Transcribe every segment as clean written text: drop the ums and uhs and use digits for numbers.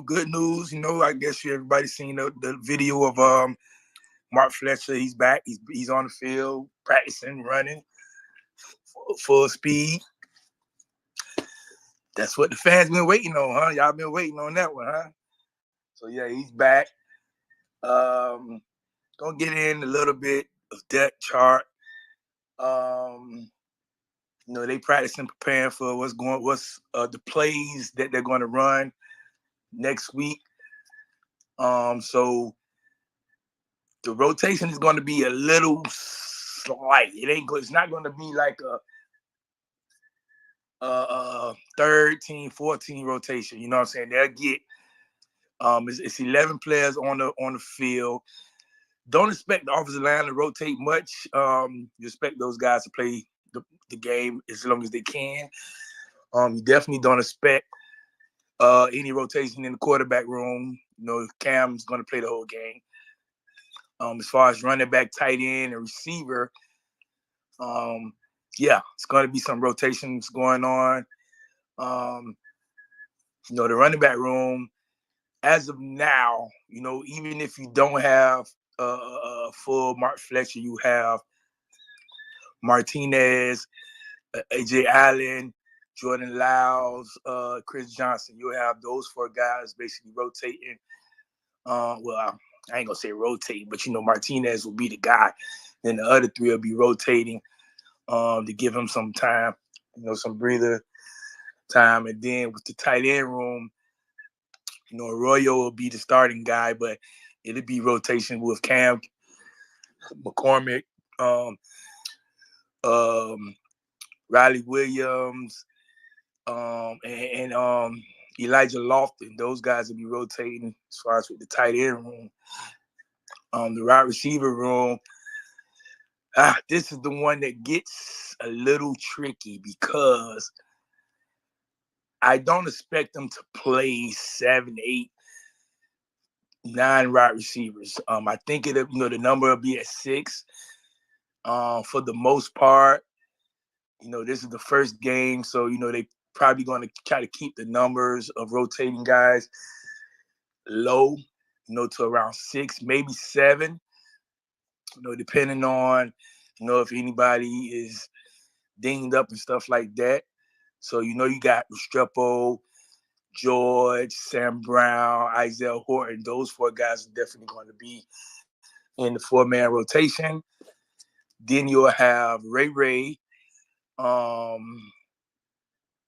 good news. I guess everybody's seen the video of Mark Fletcher. He's back. He's on the field, practicing, running, full speed. That's what the fans been waiting on, huh? Y'all been waiting on that one, huh? So yeah, he's back. Gonna get in a little bit of depth chart. They practicing, preparing for what's the plays that they're going to run next week. So the rotation is going to be a little slight. It's not going to be like a 13, 14 rotation. You know what I'm saying? They'll get it's 11 players on the field. Don't expect the offensive line to rotate much. You expect those guys to play the game as long as they can. You definitely don't expect any rotation in the quarterback room. Cam's going to play the whole game. As far as running back, tight end, and receiver, it's going to be some rotations going on. The running back room, as of now, even if you don't have a full Mark Fletcher, you have Martinez, AJ Allen, Jordan Lyles, Chris Johnson. You'll have those four guys basically rotating. I ain't gonna say rotate, but Martinez will be the guy. Then the other three will be rotating to give him some time, some breather time. And then with the tight end room, Arroyo will be the starting guy, but it'll be rotation with Cam, McCormick, Riley Williams, and Elijah Lofton. Those guys will be rotating as far as with the tight end room. The wide receiver room, this is the one that gets a little tricky because I don't expect them to play 7, 8, 9 wide receivers. I think the number will be at 6 for the most part. This is the first game, so they probably going to try to keep the numbers of rotating guys low, to around 6, maybe 7. Depending on if anybody is dinged up and stuff like that. So you got Restrepo, George, Sam Brown, Isaiah Horton. Those 4 guys are definitely going to be in the 4-man rotation. Then you'll have Ray,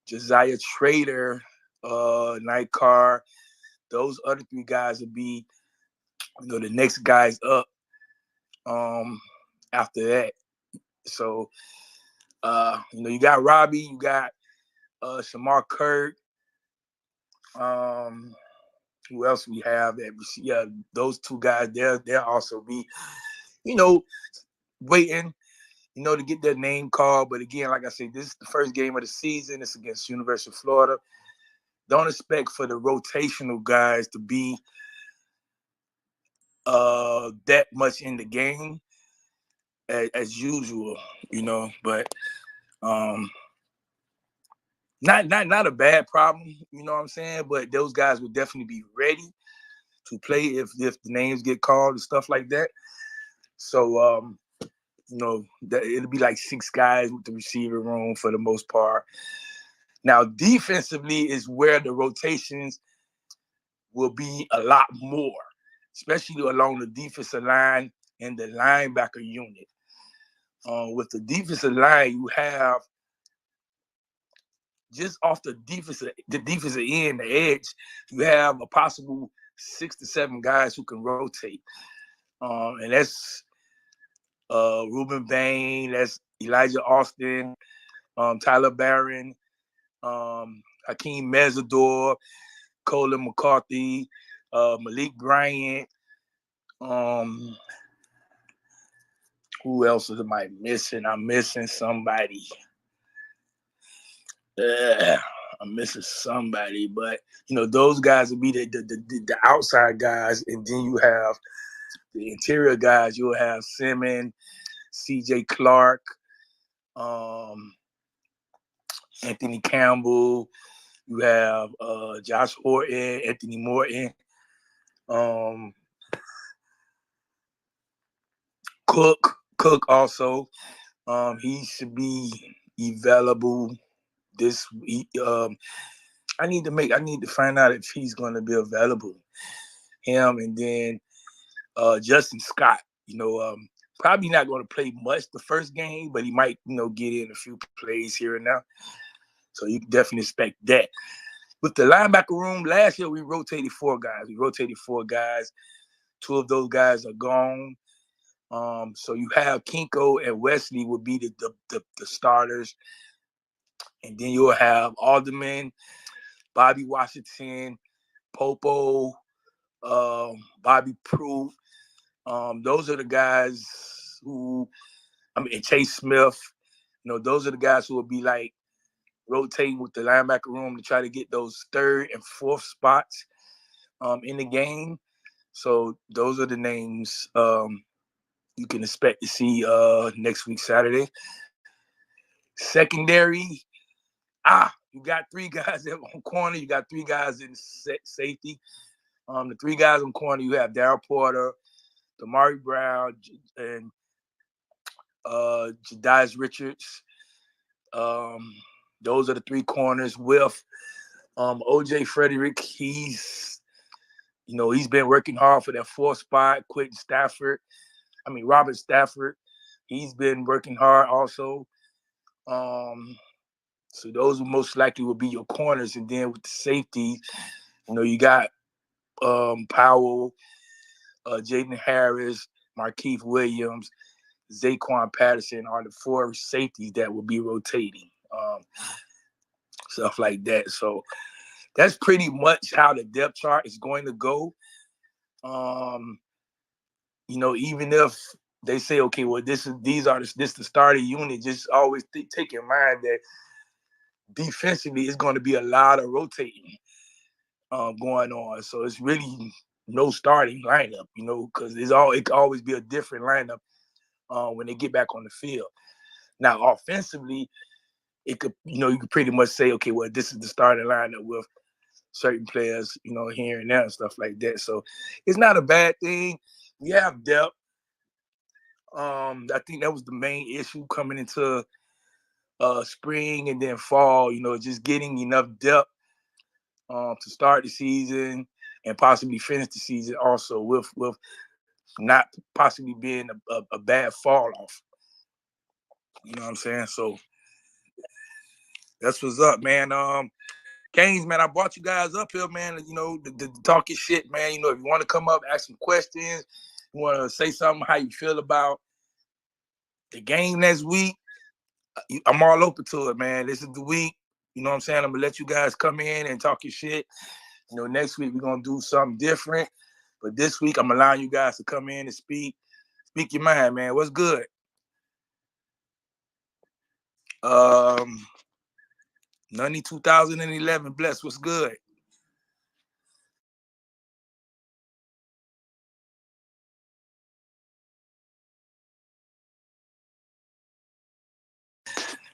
Josiah Trader, Nightcar. Those other 3 guys will be, the next guys up after that. So, you got Robbie, you got Shamar Kirk. Who else we have? Those 2 guys, they'll also be, waiting, to get their name called. But again, like I said, this is the first game of the season. It's against University of Florida. Don't expect for the rotational guys to be that much in the game as usual, but not a bad problem, you know what I'm saying? But those guys will definitely be ready to play if the names get called and stuff like that. So it'll be like 6 guys with the receiver room for the most part. Now, defensively is where the rotations will be a lot more, especially along the defensive line and the linebacker unit. With the defensive line, you have just off the defensive end, the edge, you have a possible 6 to 7 guys who can rotate. And that's Ruben Bain, that's Elijah Austin, Tyler Barron, Hakeem Mesidor, Colin McCarthy, Malik Bryant. Who else am I missing? I'm missing somebody. I'm missing somebody, but those guys will be the outside guys, and then you have the interior guys. You'll have Simmons, C.J. Clark, Anthony Campbell, You have Josh Horton, Anthony Morton, um, Cook also. He should be available this week. I need to find out if he's going to be available. Him and then Justin Scott. Probably not going to play much the first game, but he might get in a few plays here and now. So you can definitely expect that. With the linebacker room, last year we rotated 4 guys. 2 of those guys are gone. So you have Kinko and Wesley will be the starters. And then you'll have Alderman, Bobby Washington, Popo, Bobby Proof. Those are the guys Chase Smith. Those are the guys who will be like rotating with the linebacker room to try to get those 3rd and 4th spots in the game. So those are the names you can expect to see next week, Saturday. Secondary, you got 3 guys on corner. You got 3 guys in safety. The 3 guys on corner, you have Darryl Porter, Damari Brown, and Jadias Richards. Those are the 3 corners with OJ Frederick. He's been working hard for that 4th spot. Robert Stafford. He's been working hard also. So those most likely will be your corners. And then with the safeties, you got Powell, Jaden Harris, Markeith Williams, Zaquan Patterson are the 4 safeties that will be rotating. Stuff like that. So that's pretty much how the depth chart is going to go. Even if they say, okay, well, this is the starting unit, just always take in mind that defensively it's going to be a lot of rotating going on. So it's really no starting lineup, because it can always be a different lineup when they get back on the field. Now, offensively, it could, you could pretty much say, okay, well, this is the starting lineup with certain players, here and there and stuff like that. So it's not a bad thing. We have depth. I think that was the main issue coming into spring and then fall, just getting enough depth to start the season and possibly finish the season also with not possibly being a bad fall off. You know what I'm saying? So that's what's up, man. Gaines, man, I brought you guys up here, man, to talk your shit, man. If you want to come up, ask some questions, you want to say something, how you feel about the game next week, I'm all open to it, man. This is the week. You know what I'm saying? I'm going to let you guys come in and talk your shit. Next week we're going to do something different. But this week I'm allowing you guys to come in and speak your mind, man. What's good? Nunny 2011, bless. What's good?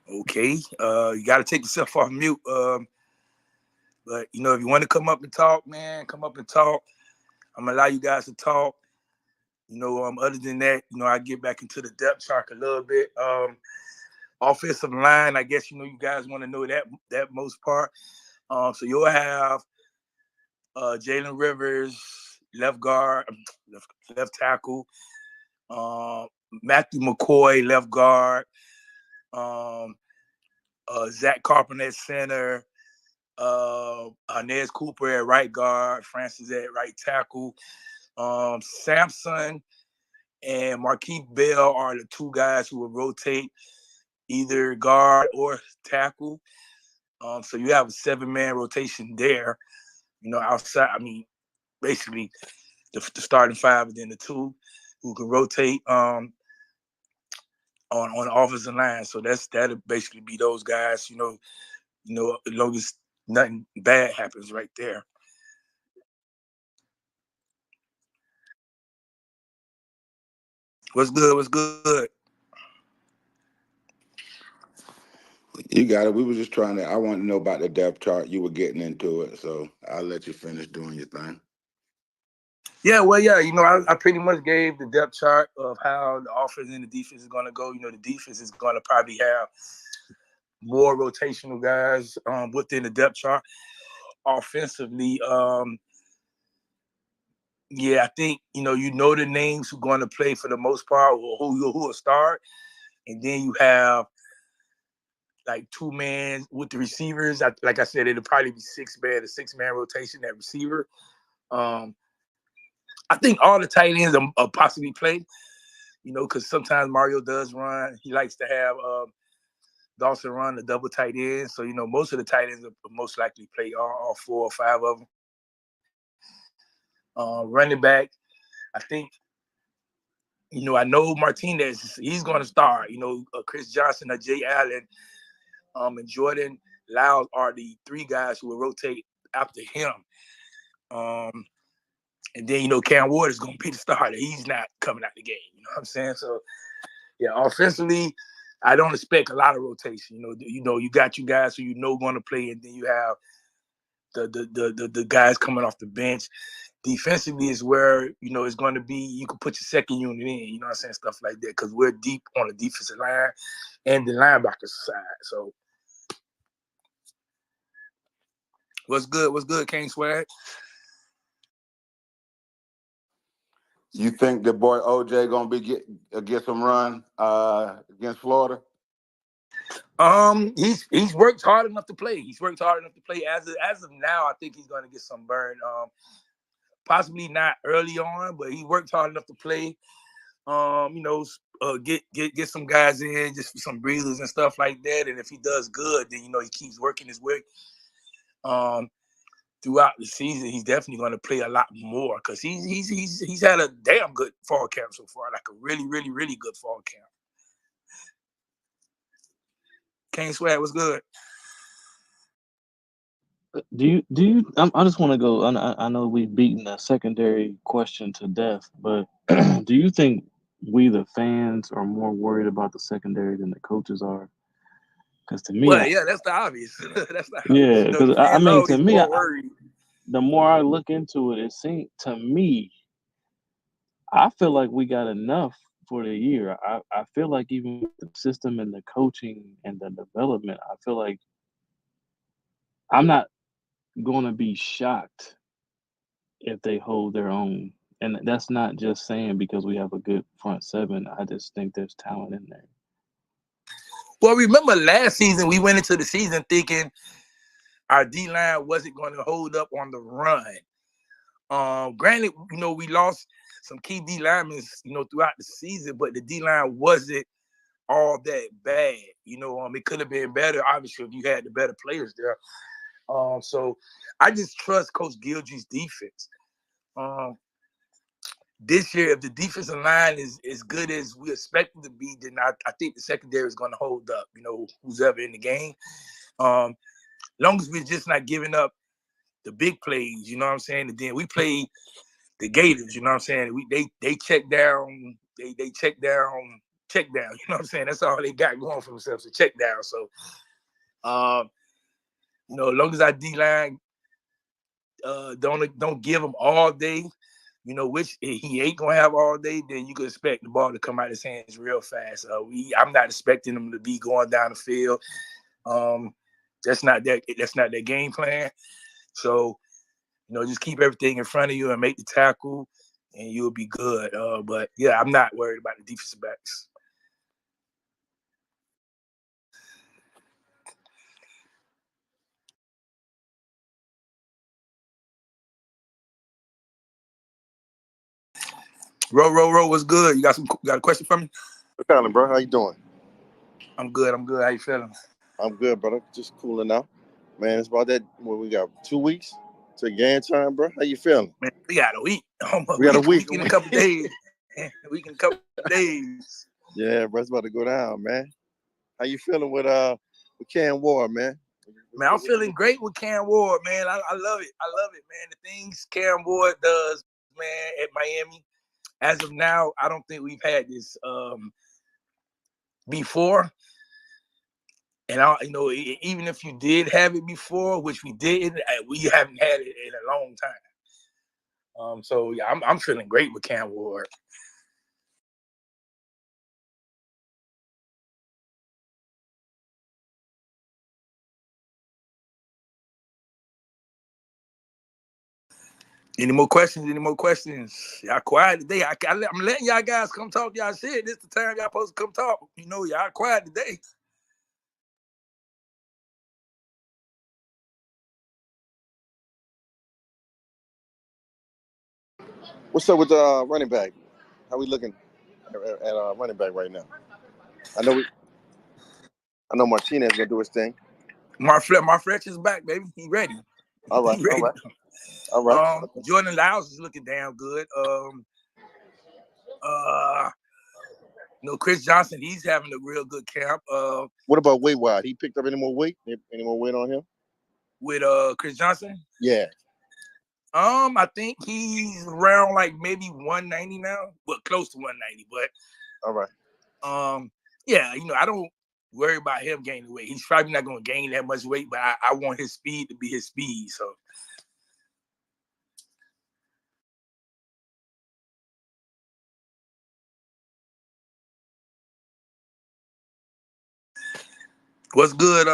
Okay. You got to take yourself off mute. But, if you want to come up and talk, man, come up and talk. I'm going to allow you guys to talk. Other than that, I get back into the depth chart a little bit. Offensive line, I guess, you guys want to know that most part. So you'll have Jalen Rivers, left guard, left tackle. Matthew McCoy, left guard. Zach Carpenter at center. Inez Cooper at right guard. Francis at right tackle. Sampson and Marquise Bell are the 2 guys who will rotate either guard or tackle. So you have a 7-man rotation there. Outside, basically the starting 5 and then the 2 who can rotate on the offensive line. So that'll basically be those guys, as long as nothing bad happens right there. What's good? You got it. We were just trying to. I want to know about the depth chart. You were getting into it, so I'll let you finish doing your thing. Yeah, well, yeah, I pretty much gave the depth chart of how the offense and the defense is going to go. The defense is going to probably have more rotational guys within the depth chart. Offensively, yeah, I think the names who are going to play for the most part, or who will start, and then you have like 2 man with the receivers. Like I said, it'll probably be 6 man, a 6 man rotation at receiver. Um, I think all the tight ends are possibly play, because sometimes Mario does run. He likes to have Dawson run the double tight end. So, most of the tight ends will most likely play all 4 or 5 of them. Running back, I think, I know Martinez, he's going to start. Chris Johnson or Jay Allen and Jordan Lyles are the 3 guys who will rotate after him. And then, Cam Ward is going to be the starter. He's not coming out the game. You know what I'm saying? So, yeah, offensively, I don't expect a lot of rotation. You got you guys who going to play, and then you have the guys coming off the bench. Defensively is where, it's going to be, you can put your second unit in, you know what I'm saying, stuff like that, because we're deep on the defensive line and the linebacker side. So, what's good, King Swag? You think the boy OJ gonna get some run against Florida? He's worked hard enough to play. As of now. I think he's going to get some burn. Possibly not early on, but he worked hard enough to play. Get some guys in just for some breathers and stuff like that. And if he does good, then he keeps working his way. Throughout the season, he's definitely going to play a lot more because he's had a damn good fall camp so far, like a really, really, really good fall camp. King Swag was good. Do you? I just want to go. I know we've beaten the secondary question to death, but do you think we, the fans, are more worried about the secondary than the coaches are? Because to me, Well, yeah, that's the obvious. That's the obvious. yeah, because The I fans mean, to always me, more worried. the more I look into it, it seems to me, I feel like we got enough for the year. I feel like even with the system and the coaching and the development, I feel like I'm not going to be shocked if they hold their own. And that's not just saying because we have a good front seven. I just think there's talent in there. Well, remember last season, we went into the season thinking our D-line wasn't going to hold up on the run. Granted, we lost some key D linemen, throughout the season, but the D-line wasn't all that bad. It could have been better, obviously, if you had the better players there. So I just trust Coach Gilge's defense. This year, if the defensive line is as good as we expect it to be, then I think the secondary is going to hold up, who's ever in the game. Long as we're just not giving up the big plays, you know what I'm saying? And then we play the Gators, you know what I'm saying? They check down, they check down, you know what I'm saying? That's all they got going for themselves, a check down. So, as long as our D-line don't give them all day, which he ain't gonna have all day, then you can expect the ball to come out of his hands real fast. I'm not expecting them to be going down the field. That's not their game plan. So, just keep everything in front of you and make the tackle, and you'll be good. But yeah, I'm not worried about the defensive backs. Row was good. You got a question for me? What's happening, bro? How you doing? I'm good. How you feeling? I'm good, brother. Just cooling out. Man, it's about that. What we got? 2 weeks to game time, bro. How you feeling? Man, we got a week. We got a week. In a couple days. A week in a couple days. Yeah, bro. It's about to go down, man. How you feeling with Cam Ward, man? Man, I'm feeling great with Cam Ward, man. I love it. Man. The things Cam Ward does, man, at Miami. As of now, I don't think we've had this before. And even if you did have it before, which we didn't, we haven't had it in a long time. So yeah, I'm feeling great with Cam Ward. Any more questions? Y'all quiet today. I'm letting y'all guys come talk y'all shit. This the time y'all supposed to come talk. Y'all quiet today. What's up with running back? How we looking at running back right now? I know Martinez gonna do his thing. Marfletch is back, baby. He ready. All right, He ready. all right. Jordan Lyles is looking damn good. Chris Johnson, he's having a real good camp. What about weight wise? He picked up any more weight? Any more weight on him? With Chris Johnson? Yeah. I think he's around like maybe 190 now, but close to 190. But all right. Yeah, I don't worry about him gaining weight. He's probably not going to gain that much weight, but I want his speed to be his speed. So. What's good,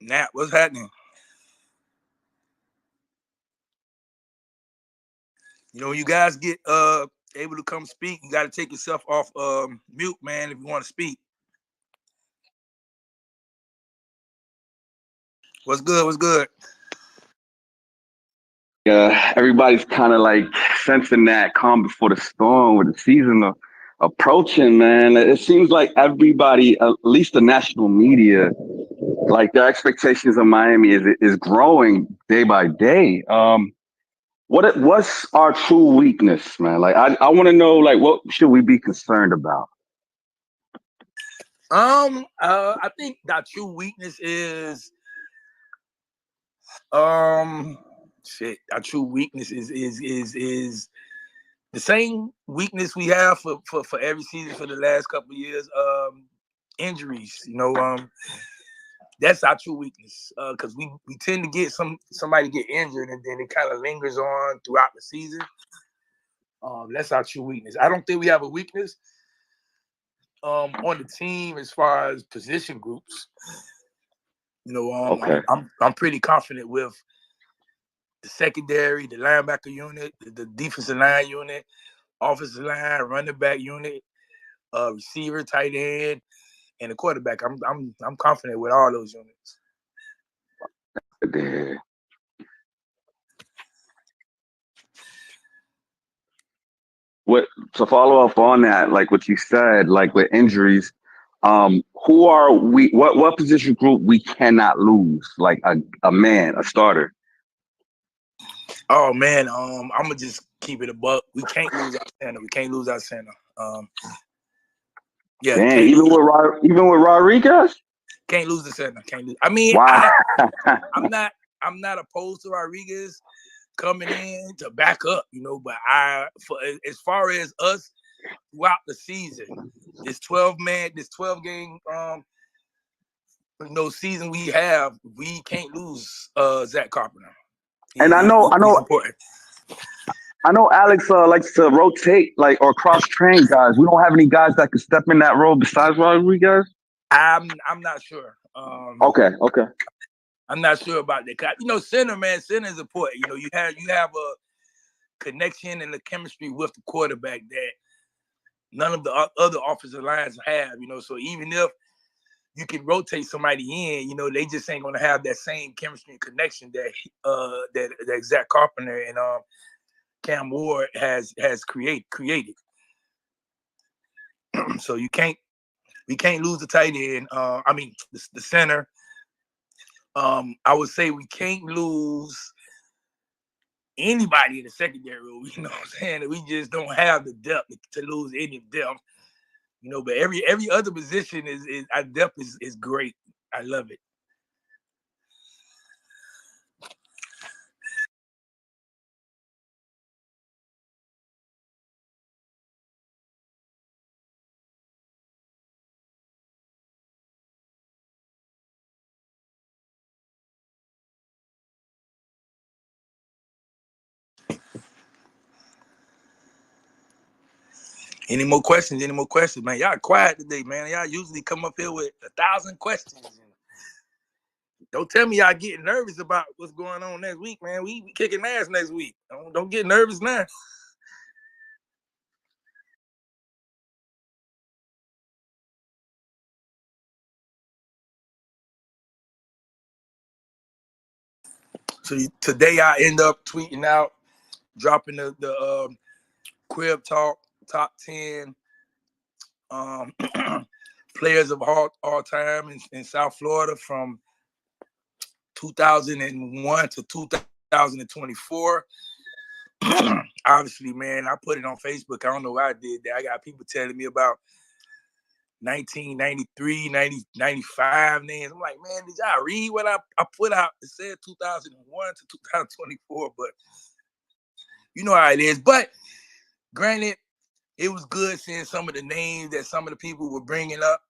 Nat? What's happening? When you guys get able to come speak, you got to take yourself off mute, man, if you want to speak. What's good? Everybody's kind of like sensing that calm before the storm with the season approaching, man. It seems like everybody, at least the national media, like their expectations of Miami is growing day by day. What's our true weakness, man? Like I want to know, like, what should we be concerned about? I think that true weakness is our true weakness is the same weakness we have for every season for the last couple of years. Injuries, that's our true weakness. Because we tend to get somebody get injured and then it kind of lingers on throughout the season. That's our true weakness. I don't think we have a weakness on the team as far as position groups. Okay. I'm pretty confident with the secondary, the linebacker unit, the defensive line unit, offensive line, running back unit, receiver, tight end, and the quarterback. I'm confident with all those units. To follow up on that, like what you said, like with injuries, who are we? What position group we cannot lose? Like a man, a starter. Oh man, I'm gonna just keep it a buck. We can't lose our center. Yeah, Dang, even with Rodriguez, can't lose the center. Can't lose. I mean, wow. I'm not opposed to Rodriguez coming in to back up, but as far as us throughout the season, this 12 game season we have, we can't lose Zach Carpenter. And I know he's important. I know Alex likes to rotate or cross train guys. We don't have any guys that could step in that role besides Rodriguez. I'm not sure. Okay. I'm not sure about that. Center is important. You have a connection and the chemistry with the quarterback that none of the other offensive lines have. So even if you can rotate somebody in, they just ain't gonna have that same chemistry and connection that Zach Carpenter and Cam Ward has created. So we can't lose the tight end. The center. I would say we can't lose anybody in the secondary role. You know what I'm saying? We just don't have the depth to lose any of them. But every other position is our depth is great. I love it. Any more questions? Any more questions, man? Y'all quiet today, man. Y'all usually come up here with 1,000 questions. Don't tell me y'all getting nervous about what's going on next week, man. We kicking ass next week. Don't get nervous now. So today I end up tweeting out, dropping the Crib Talk top 10 players of all time in South Florida from 2001 to 2024. Obviously, man, I put it on Facebook. I don't know why I did that. I got people telling me about 1993, 95 names. I'm like, man, did y'all read what I put out? It said 2001 to 2024, but you know how it is. But granted, it was good seeing some of the names that some of the people were bringing up.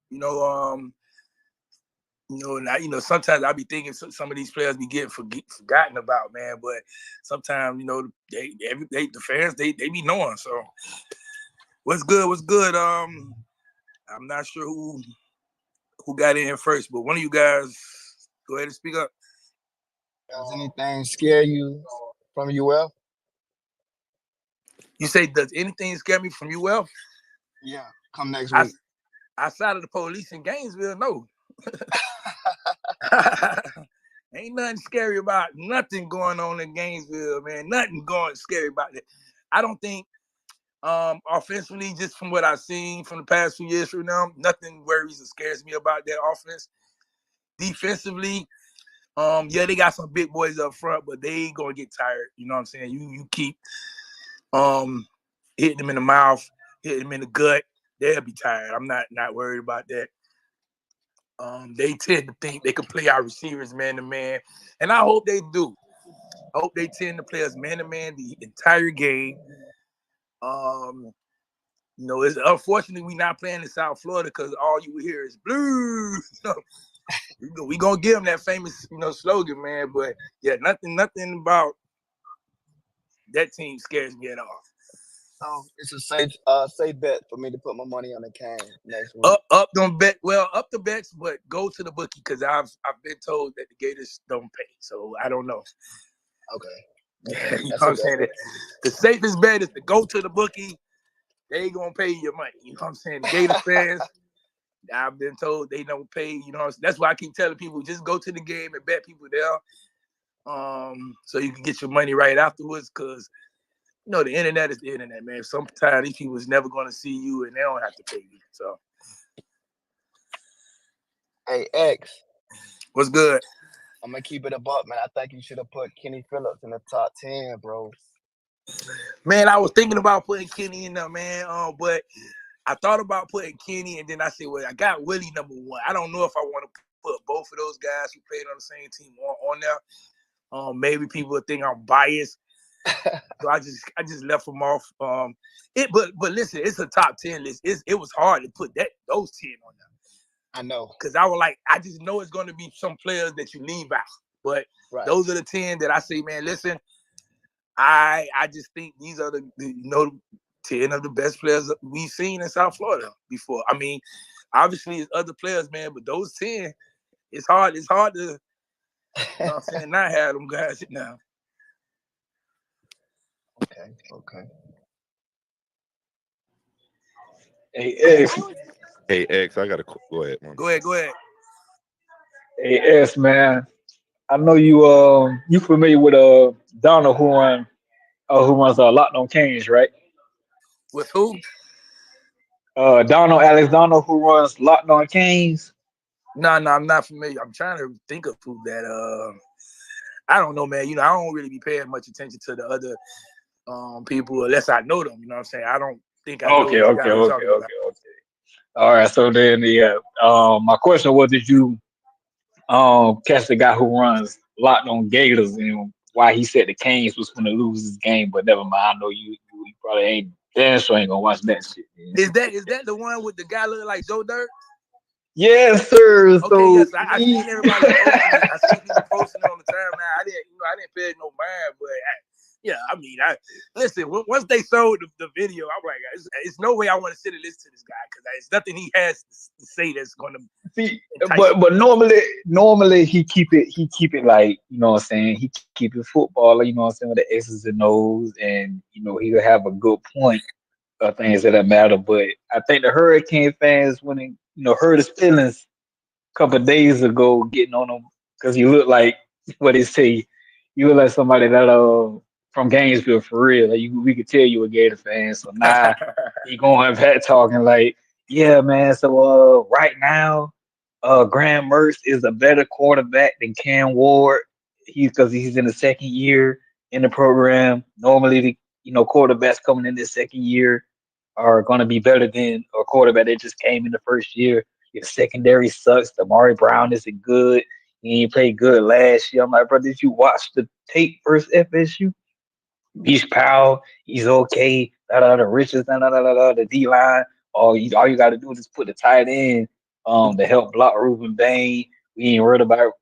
Sometimes I be thinking some of these players be getting forgotten about, man. But sometimes, the fans they be knowing. So what's good? What's good? I'm not sure who got in first, but one of you guys go ahead and speak up. Does anything scare you from UF? You say, does anything scare me from UF? Yeah, come next week. Outside of the police in Gainesville, no. Ain't nothing scary about nothing going on in Gainesville, man. Nothing going scary about it. I don't think offensively, just from what I've seen from the past few years from them, nothing worries or scares me about their offense. Defensively, they got some big boys up front, but they ain't gonna get tired. You know what I'm saying? You keep hitting them in the mouth, hitting them in the gut, they'll be tired. I'm not worried about that. They tend to think they can play our receivers man to man, and I hope they do. I hope they tend to play us man to man the entire game. It's unfortunately we not playing in South Florida because all you hear is blue. We gonna give them that famous slogan, man. But yeah, nothing about that team scares me at all. So it's a safe bet for me to put my money on the Cane next week. Up the bets, but go to the bookie because I've been told that the Gators don't pay, so I don't know. Okay. You know what I'm saying? The safest bet is to go to the bookie. They ain't gonna pay you your money. You know what I'm saying? The Gator fans, I've been told they don't pay. You know, that's why I keep telling people just go to the game and bet people there, so you can get your money right afterwards. Because the internet is the internet, man. Sometimes these people is never gonna see you, and they don't have to pay you. So, Hey X, what's good? I'm gonna keep it a buck, man. I think you should have put Kenny Phillips in the top 10, bro. Man, I was thinking about putting Kenny in there, man. But I thought about putting Kenny, and then I said, well, I got Willie number one. I don't know if I want to put both of those guys who played on the same team on there. Maybe people would think I'm biased, so I just left them off. But listen, it's a top 10 list. It was hard to put those 10 on there. I know, because I just know it's going to be some players that you leave out. But those are the 10 that I say, man. Listen. I just think these are the 10 of the best players we've seen in South Florida before. I mean, obviously it's other players, man, but those 10, it's hard to I'm saying, not have them guys now. Okay. Hey X. Hey X, I gotta go ahead, man. Go ahead. Hey X, man. I know you familiar with Donald who runs Locked on Canes, right? With who? Alex Donald who runs Locked on Canes. No, I'm not familiar. I'm trying to think of who that. I don't know, man. I don't really be paying much attention to the other people unless I know them. You know what I'm saying? I don't think I know the guy you're talking about. All right. So then, my question was, did you catch the guy who runs Locked on Gators and why he said the Canes was going to lose this game? But never mind. I know you probably ain't gonna watch that shit. Man. Is that the one with the guy looking like Joe Dirt? Yes, sir. Okay, so yes, I seen everybody posting it. I seen people posting it on the timeline. I didn't pay no mind, but listen. Once they showed the video, I'm like, It's no way I want to sit and listen to this guy because it's nothing he has to say that's going to See, entice me. but normally he keep it like, what I'm saying, he keep it footballer, what I'm saying, with the X's and O's, and he'll have a good point of things that matter. But I think the Hurricane fans, when he, hurt his feelings a couple of days ago, getting on him because he looked like what they say, you look like somebody that from Gainesville for real. Like we could tell you a Gator fan. So now he going back talking like, yeah, man. So right now, Graham Mertz is a better quarterback than Cam Ward. Because he's in the second year in the program. Normally, the quarterbacks coming in this second year are going to be better than a quarterback that just came in the first year. Your secondary sucks. Damari Brown isn't good. He ain't played good last year. I'm like, bro, did you watch the tape versus FSU? Beach Powell, he's okay. The Richards, the D line. All you got to do is just put the tight end to help block Ruben Bain. We ain't worried about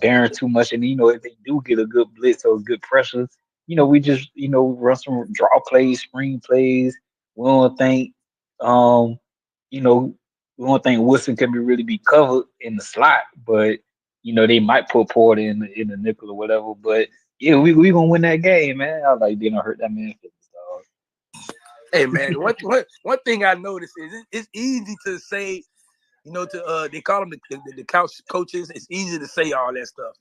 bearing too much. And if they do get a good blitz or good pressures, we just run some draw plays, screen plays. We don't think um you know we don't think Wilson can really be covered in the slot, but they might put Porter in the nickel or whatever. But yeah, we gonna win that game, man. I was like, they don't hurt that man feelings, dog. Hey man, one thing I noticed is it's easy to say, to they call them the couch coaches. It's easy to say all that stuff.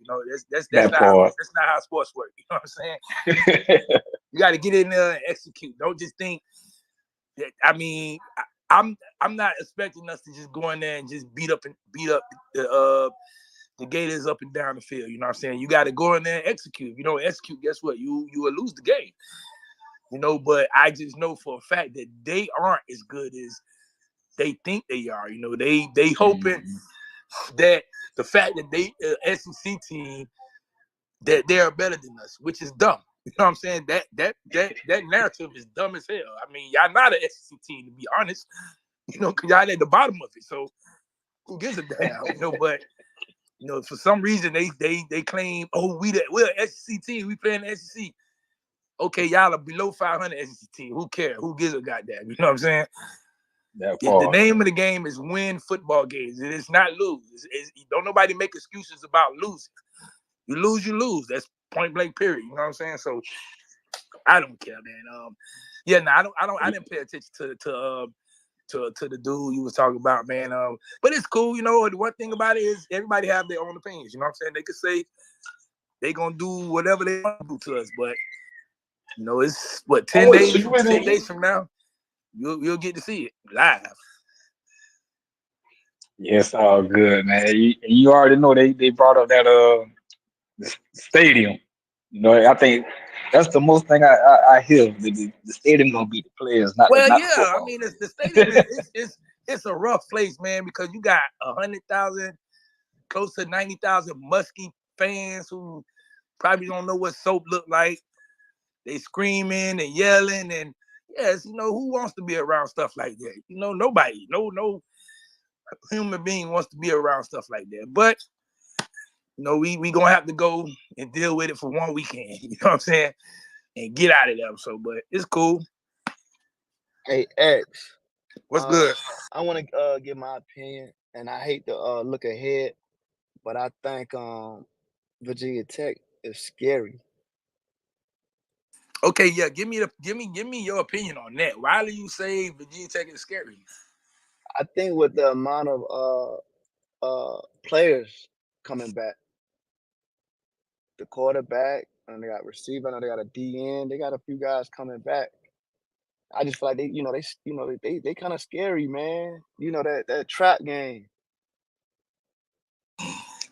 That's That not how part. sports work. You know what I'm saying? You got to get in there and execute. Don't just think that. I mean, I'm not expecting us to just go in there and just beat up the Gators up and down the field. You know what I'm saying? You got to go in there and execute. If you don't execute, guess what? You will lose the game. But I just know for a fact that they aren't as good as they think they are. They hoping Mhm. that the fact that they SEC team that they are better than us, which is dumb. You know what I'm saying? That narrative is dumb as hell. I mean, y'all not an SEC team to be honest. Cause y'all at the bottom of it. So who gives a damn? But for some reason they claim, oh, we're an SEC team. We play in the SEC. Okay, y'all are below 500 SEC team. Who cares? Who gives a goddamn? You know what I'm saying? That The part. name of the game is win football games. It is not lose. Don't nobody make excuses about losing. You lose, you lose. That's point blank. Period. You know what I'm saying? So I don't care, man. Yeah, no, I didn't pay attention to the dude you was talking about, man. But it's cool. The one thing about it is everybody have their own opinions. You know what I'm saying? They could say they gonna do whatever they want to do to us, but it's what 10 Oh, days so from you 10 in? days from now, you'll get to see it live. Yes, all good, man. You already know they brought up that the stadium. I think that's the most thing I hear. The stadium gonna beat the players, not the Well, not the yeah, I football mean the players. stadium it's a rough place, man, because you got 100,000, close to 90,000 musky fans who probably don't know what soap look like. They screaming and yelling, and yes, who wants to be around stuff like that? Nobody, no human being wants to be around stuff like that. But we gonna have to go and deal with it for one weekend. You know what I'm saying? And get out of there. So, but it's cool. Hey X, What's uh, good? I want to give my opinion, and I hate to look ahead, but I think Virginia Tech is scary. Okay, yeah. Give me your opinion on that. Why do you say Virginia Tech is scary? I think with the amount of players coming back, the quarterback, and they got receiver, and they got a DN, they got a few guys coming back. I just feel like they kind of scary, man. That trap game.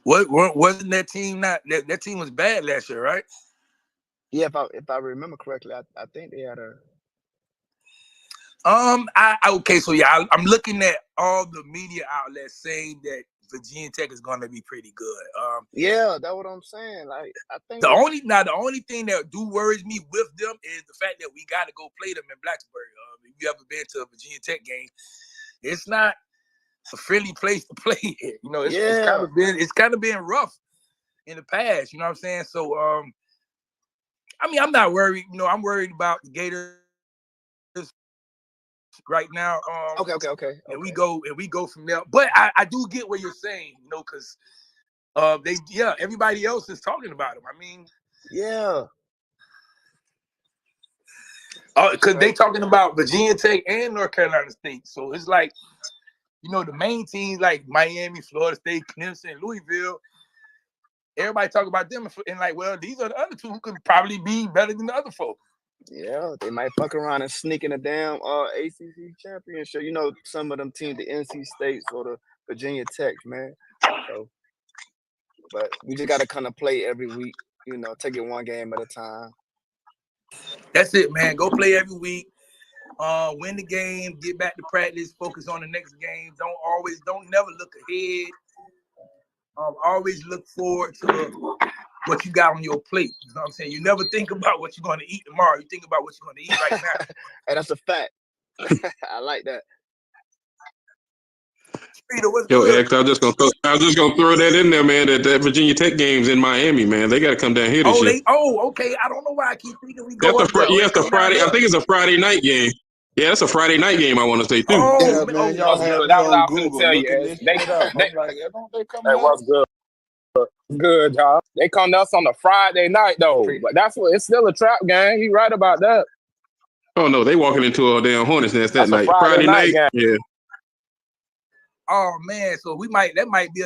What wasn't that team not that team was bad last year, right? Yeah, if I remember correctly, I think they had a. Okay, so yeah, I'm looking at all the media outlets saying that Virginia Tech is going to be pretty good. Yeah, that's what I'm saying. Like I think the only thing that do worries me with them is the fact that we got to go play them in Blacksburg. If you ever been to a Virginia Tech game, it's not a friendly place to play it. It's kind yeah. of been rough in the past. You know what I'm saying? So I mean, I'm not worried. I'm worried about the Gators. right now. Okay. And we go from there. But I do get what you're saying, because everybody else is talking about him. I mean, yeah, because they talking about Virginia Tech and North Carolina State. So it's like, the main teams like Miami, Florida State, Clemson, Louisville. Everybody talk about them and like, well, these are the other two who could probably be better than the other folks. Yeah, they might fuck around and sneak in a damn ACC championship. Some of them teams, the NC States or the Virginia Tech, man. So, but we just gotta kind of play every week. Take it one game at a time. That's it, man. Go play every week. Win the game. Get back to practice. Focus on the next game. Don't never look ahead. Always look forward to what you got on your plate. You know what I'm saying? You never think about what you're going to eat tomorrow. You think about what you're going to eat right now. And that's a fact. I like that. Peter, what's Yo, good? X, I was just gonna throw that in there, man. That Virginia Tech game's in Miami, man. They got to come down here this year. Okay. I don't know why I keep thinking we go up there. It's a Friday. I think it's a Friday night game. Yeah, it's a Friday night game. I want to say too. Yeah, man, y'all had me That's what I on was gonna Google tell you. looking this shit up. I'm like, don't they come That here? was good. Good, y'all. They come to us on a Friday night though, but it's still a trap game. He right about that. Oh no, they walking into a damn Hornets nest that That's a night. Friday night game. Yeah. Oh man, so that might be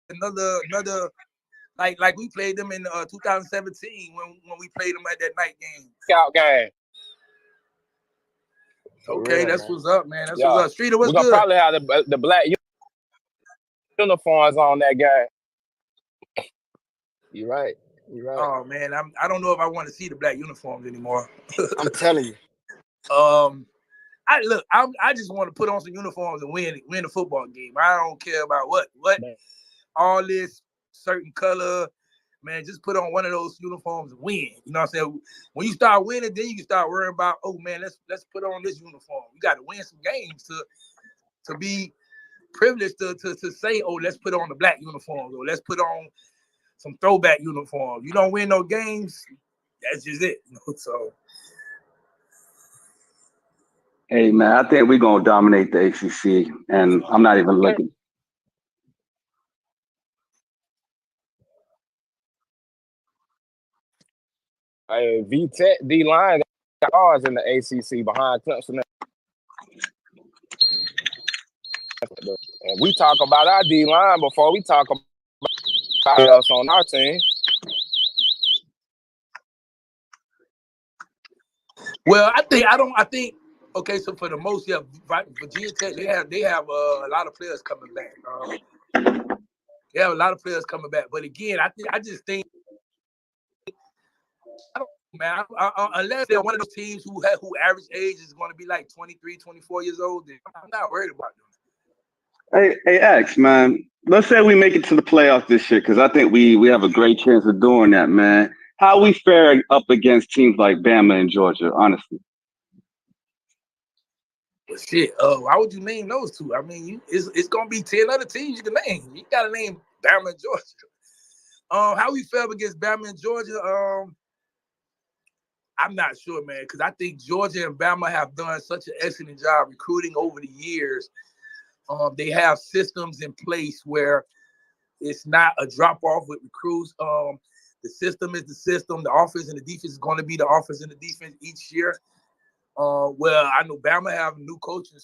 another like we played them in 2017 when we played them at that night game. Scout game. Okay, that's what's up, man. That's Yeah. what's up. Streeter, what's We're gonna good? probably have the black uniforms on that game. You're right. Oh man, I don't know if I want to see the black uniforms anymore. I'm telling you. I just want to put on some uniforms and win the football game. I don't care about what all this certain color. Man, just put on one of those uniforms and win. You know what I'm saying? When you start winning, then you can start worrying about, oh man, let's put on this uniform. You got to win some games to be privileged to say, oh, let's put on the black uniforms or let's put on some throwback uniforms. You don't win no games, that's just it. So. Hey man, I think we're gonna dominate the ACC, and I'm not even looking. Hey, V-Tech D-line got ours in the ACC behind Clemson. And we talk about our D-line before we talk about us on our team. Well, I think. Okay, so for the most, Virginia Tech they have a lot of players coming back. They have a lot of players coming back, but again, I just think I don't, man. Unless they're one of those teams who average age is going to be like 23, 24 years old, then I'm not worried about them. Hey, X, man. Let's say we make it to the playoffs this year, because I think we have a great chance of doing that, man. How we fare up against teams like Bama and Georgia, honestly? Well, shit. Why would you name those two? I mean, it's gonna be 10 other teams you can name. You gotta name Bama and Georgia. How we fare up against Bama and Georgia? I'm not sure, man, because I think Georgia and Bama have done such an excellent job recruiting over the years. They have systems in place where it's not a drop-off with recruits. The system is the system. The offense and the defense is going to be the offense and the defense each year. Well, I know Bama have a new coaching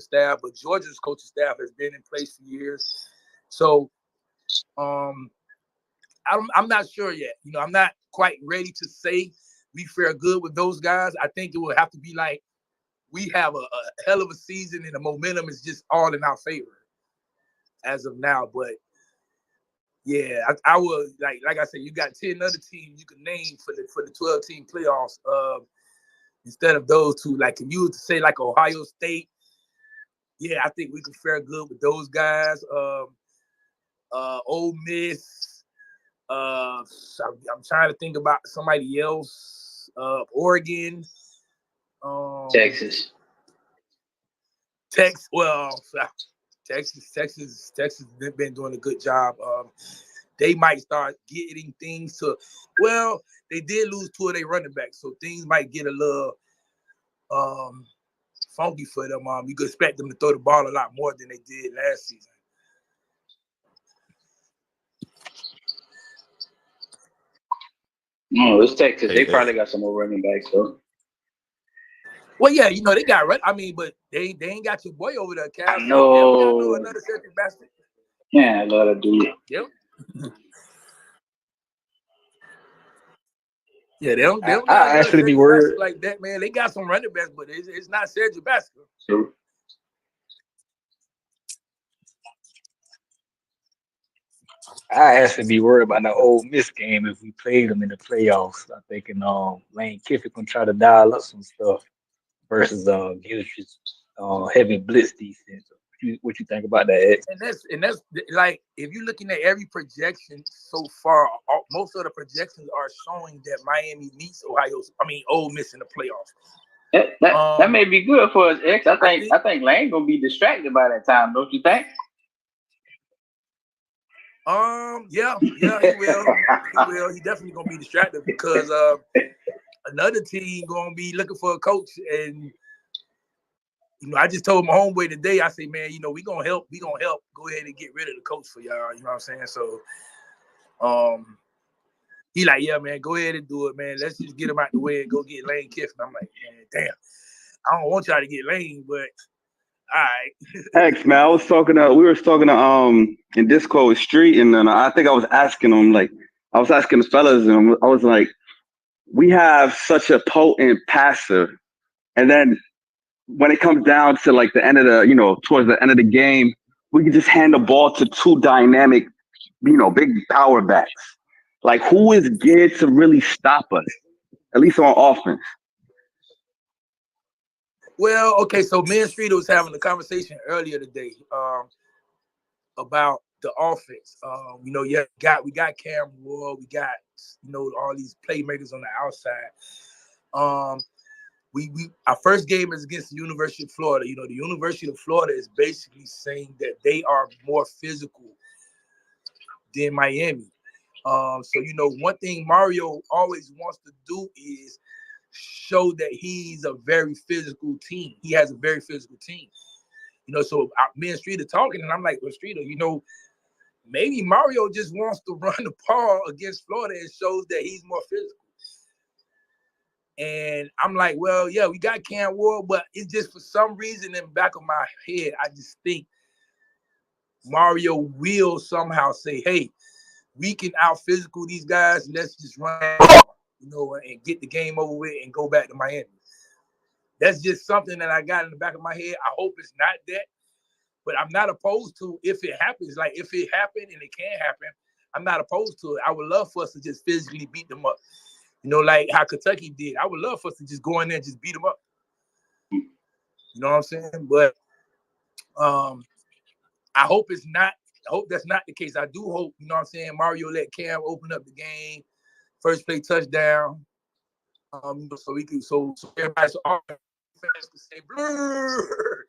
staff, but Georgia's coaching staff has been in place for years. So I'm not sure yet. I'm not quite ready to say we fare good with those guys. I think it will have to be like we have a hell of a season and the momentum is just all in our favor as of now. But yeah, I will like I said, you got 10 other teams you can name for the 12-team playoffs. Instead of those two, like if you were to say like Ohio State, yeah, I think we could fare good with those guys. Ole Miss. I'm trying to think about somebody else. Oregon. Texas. Well, Texas been doing a good job. They might start getting things to. Well, they did lose two of their running backs, so things might get a little funky for them. You could expect them to throw the ball a lot more than they did last season. No, it's Texas. Hey, They hey, probably got some more running backs though. Well, yeah, they got. I mean, but they ain't got your boy over there, Cal. I So they don't got no know. another second bastard. Yeah, I love that dude. Yep. Yeah, they don't got I another actually be second bastard worried. like that, man. They got some running backs, but it's not Sergio Basket. So I actually be worried about the Ole Miss game if we played them in the playoffs. I'm thinking Lane Kiffin gonna try to dial up some stuff versus Gilchrist's heavy blitz defense. What you think about that, X? And that's like if you're looking at every projection so far, most of the projections are showing that Miami meets Ole Miss in the playoffs. that may be good for us, X. I think Lane gonna be distracted by that time, don't you think? Yeah, he will. He will. He definitely gonna be distracted because another team gonna be looking for a coach. And I just told my homeboy today, I say, man, we gonna help. We gonna help. Go ahead and get rid of the coach for y'all. You know what I'm saying? So he like, yeah, man, go ahead and do it, man. Let's just get him out the way and go get Lane Kiffin. I'm like, man, damn. I don't want y'all to get Lane, but all right. X, man, we were talking to in Discord with Street, and then I think I was asking him, like, I was asking the fellas, and I was like, we have such a potent passer, and then when it comes down to like the end of towards the end of the game, we can just hand the ball to two dynamic, big power backs. Like, who is geared to really stop us, at least on offense? Well, okay, so me and Streeter was having a conversation earlier today about the offense. We got Cam Ward, we got all these playmakers on the outside. Our first game is against the University of Florida. The University of Florida is basically saying that they are more physical than Miami. So one thing Mario always wants to do is show that he's a very physical team. He has a very physical team. So me and Streeter talking, and I'm like, well, Streeter, maybe Mario just wants to run the ball against Florida and shows that he's more physical. And I'm like, well, yeah, we got Cam Ward, but it's just for some reason in the back of my head, I just think Mario will somehow say, hey, we can out physical these guys. Let's just run, and get the game over with and go back to Miami. That's just something that I got in the back of my head. I hope it's not that, but I'm not opposed to if it happens. Like if it happened and it can happen, I'm not opposed to it. I would love for us to just physically beat them up. Like how Kentucky did. I would love for us to just go in there and just beat them up. You know what I'm saying? But I hope it's not. I hope that's not the case. I do hope, Mario let Cam open up the game, first play touchdown. So we can so everybody all fans can say blur.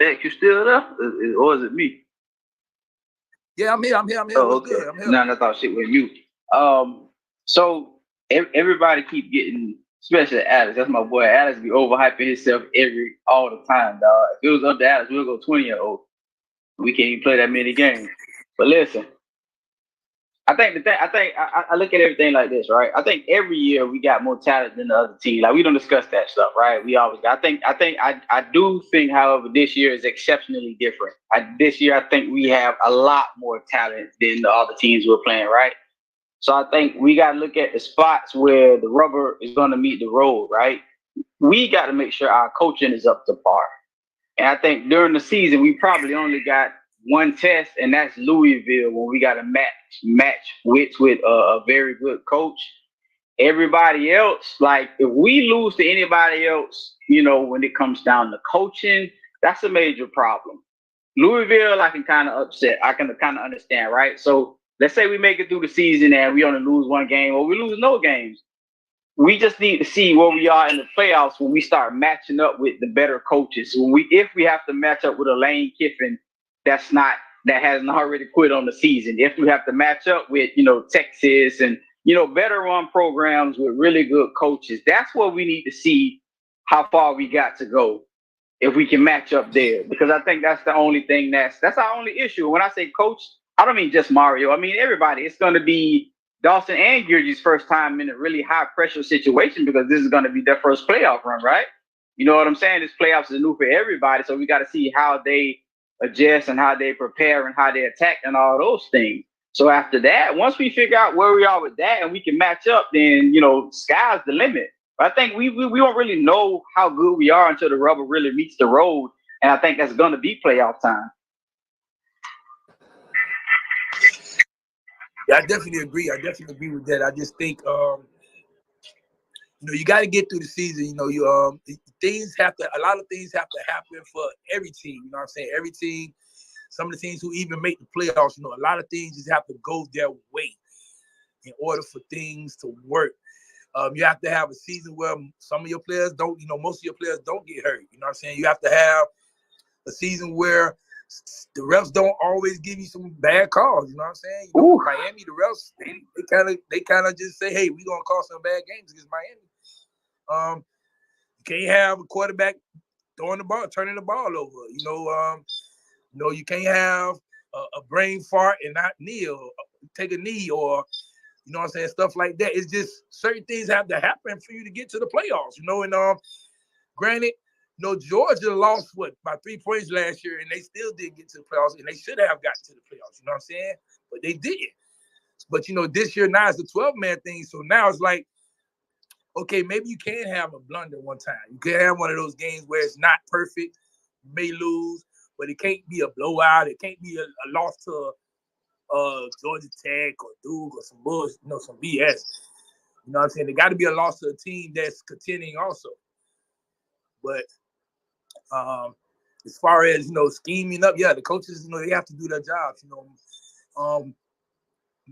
X, you still there? Or is it me? Yeah, I'm here. Oh, What's okay. good? I'm here. No, I thought shit with you. So everybody keep getting, especially Alex. That's my boy. Alex be overhyping himself all the time, dog. If it was up to Alex, we'll go 20-0. We can't even play that many games. But listen, I look at everything like this, right? I think every year we got more talent than the other team. Like we don't discuss that stuff, right? We always got. I do think, however, this year is exceptionally different. This year, I think we have a lot more talent than the other teams we're playing, right? So I think we got to look at the spots where the rubber is going to meet the road, right? We got to make sure our coaching is up to par. And I think during the season, we probably only got one test, and that's Louisville, when we got to match wits with a very good coach. Everybody else, like if we lose to anybody else, when it comes down to coaching, that's a major problem. Louisville, I can kind of upset. I can kind of understand, right? So let's say we make it through the season and we only lose one game, or we lose no games. We just need to see where we are in the playoffs when we start matching up with the better coaches. If we have to match up with a Lane Kiffin that's not that hasn't already quit on the season. If we have to match up with, Texas and, better run programs with really good coaches, that's what we need to see how far we got to go if we can match up there. Because I think that's the only thing that's our only issue. When I say coach, I don't mean just Mario. I mean everybody. It's going to be Dawson and Gurgie's first time in a really high pressure situation because this is going to be their first playoff run, right? You know what I'm saying? This playoffs is new for everybody, so we got to see how they adjust and how they prepare and how they attack and all those things. So after that, once we figure out where we are with that and we can match up, then sky's the limit. But I think we don't really know how good we are until the rubber really meets the road, and I think that's going to be playoff time. Yeah, I definitely agree. I definitely agree with that. I just think you got to get through the season. A lot of things have to happen for every team. You know what I'm saying? Every team, some of the teams who even make the playoffs, a lot of things just have to go their way in order for things to work. You have to have a season where some of your players don't, most of your players don't get hurt. You know what I'm saying? You have to have a season where the refs don't always give you some bad calls. You know what I'm saying? Miami, the refs, they kind of just say, hey, we're going to call some bad games against Miami. You can't have a quarterback turning the ball over. You can't have a brain fart and not kneel, take a knee, or you know what I'm saying, stuff like that. It's just certain things have to happen for you to get to the playoffs. And granted, Georgia lost by 3 points last year, and they still didn't get to the playoffs, and they should have gotten to the playoffs. You know what I'm saying? But they didn't. But this year now it's a 12-man thing, so now it's like, okay, maybe you can have a blunder one time. You can have one of those games where it's not perfect. You may lose, but it can't be a blowout. It can't be a loss to Georgia Tech or Duke or some bullshit, some BS. You know what I'm saying? There got to be a loss to a team that's contending also. But as far as scheming up, yeah, the coaches, they have to do their jobs.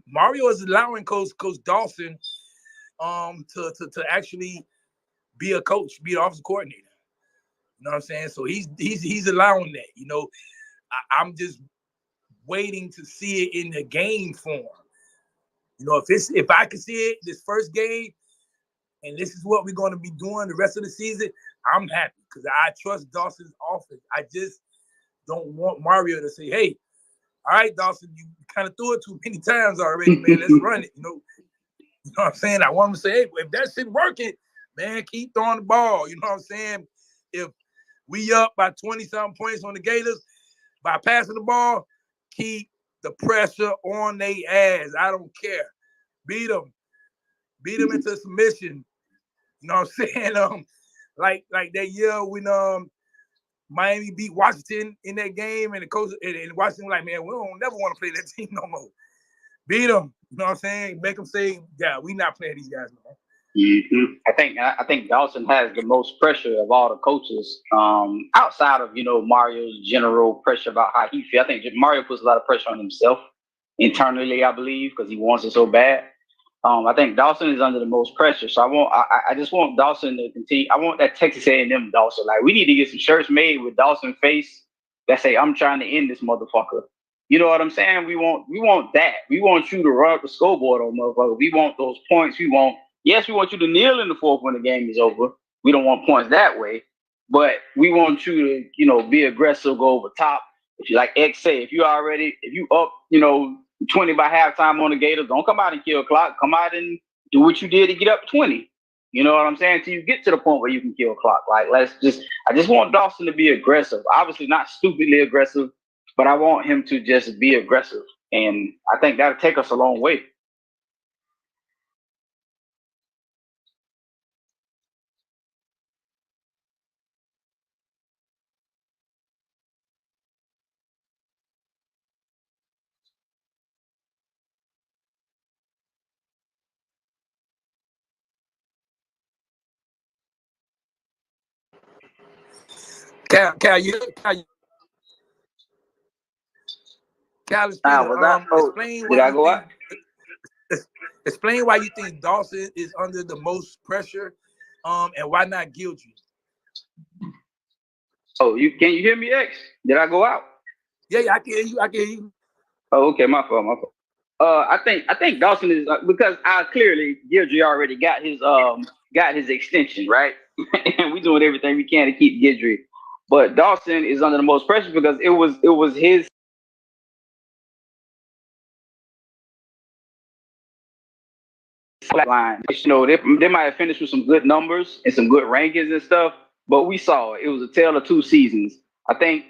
Mario is allowing Coach Dawson to actually be a coach, be an offensive coordinator. You know what I'm saying? So he's allowing that. I'm just waiting to see it in the game form. If I can see it this first game, and this is what we're going to be doing the rest of the season, I'm happy because I trust Dawson's offense. I just don't want Mario to say, hey, all right, Dawson, you kind of threw it too many times already, man. Let's run it. You know what I'm saying? I want him to say, hey, if that shit working, man, keep throwing the ball. You know what I'm saying? If we up by 20-something points on the Gators by passing the ball, keep the pressure on their ass. I don't care. Beat them into submission. You know what I'm saying? Like that year when Miami beat Washington in that game, and the coach and Washington was like, man, we don't never want to play that team no more. Beat them. You know what I'm saying? Make them say, yeah, we not playing these guys no more. Mm-hmm. I think Dawson has the most pressure of all the coaches, outside of Mario's general pressure about how he feels. I think Mario puts a lot of pressure on himself internally, I believe, because he wants it so bad. I think Dawson is under the most pressure, so I just want Dawson to continue. I want that Texas A&M Dawson. Like, we need to get some shirts made with Dawson face that say, "I'm trying to end this motherfucker." You know what I'm saying? We want that. We want you to run up the scoreboard on motherfucker. We want those points. We want you to kneel in the fourth when the game is over. We don't want points that way, but we want you to, be aggressive, go over top. If you like X say, if you up, 20 by halftime on the Gators, don't come out and kill clock. Come out and do what you did to get up 20. You know what I'm saying? Till you get to the point where you can kill clock. Like, I just want Dawson to be aggressive. Obviously not stupidly aggressive, but I want him to just be aggressive. And I think that'll take us a long way. Cal, explain did what I you go think. out? Explain why you think Dawson is under the most pressure, and why not Gilchrist? Oh, can you hear me, X? Did I go out? Yeah, I can hear you. I can hear you. Oh, okay, my fault, my fault. I think Dawson is because I clearly Gidry already got his extension, right? And we doing everything we can to keep Gidry. But Dawson is under the most pressure because it was his line. They might have finished with some good numbers and some good rankings and stuff, but we saw it. It was a tale of two seasons. I think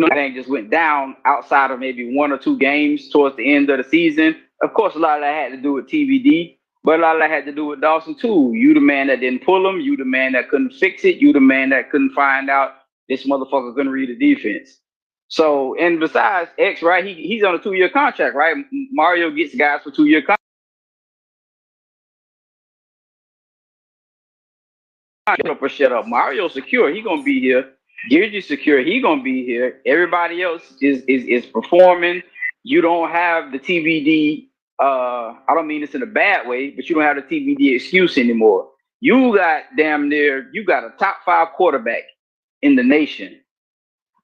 thing just went down outside of maybe one or two games towards the end of the season. Of course, a lot of that had to do with TVD, but a lot of that had to do with Dawson too. You the man that didn't pull him. You the man that couldn't fix it. You the man that couldn't find out this motherfucker couldn't read the defense. So, and besides X, right? He's on a 2-year contract, right? Mario gets guys for 2-year contracts. Shut up. Mario secure. He gonna be here. Gidry secure. He gonna be here. Everybody else is performing. You don't have the TBD. I don't mean this in a bad way, but you don't have the TBD excuse anymore. You got damn near. You got a top 5 quarterback in the nation.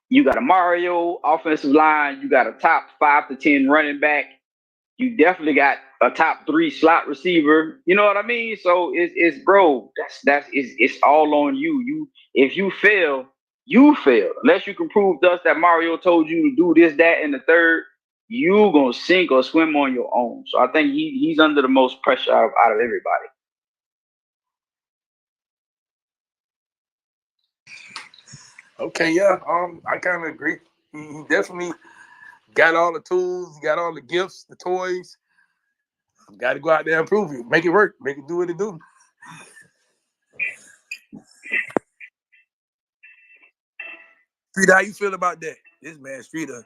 You got a Mario offensive line. You got a top 5 to 10 running back. You definitely got a top 3 slot receiver. You know what I mean? So it's bro, it's all on you. If you fail, you fail. Unless you can prove to us that Mario told you to do this, that, and the third, you gonna sink or swim on your own. So I think he's under the most pressure out of everybody. Okay, yeah. I kind of agree. He definitely got all the tools, got all the gifts, the toys. Got to go out there and prove it, make it work, make it do what it do. Streeter, how you feel about that? This man Streeter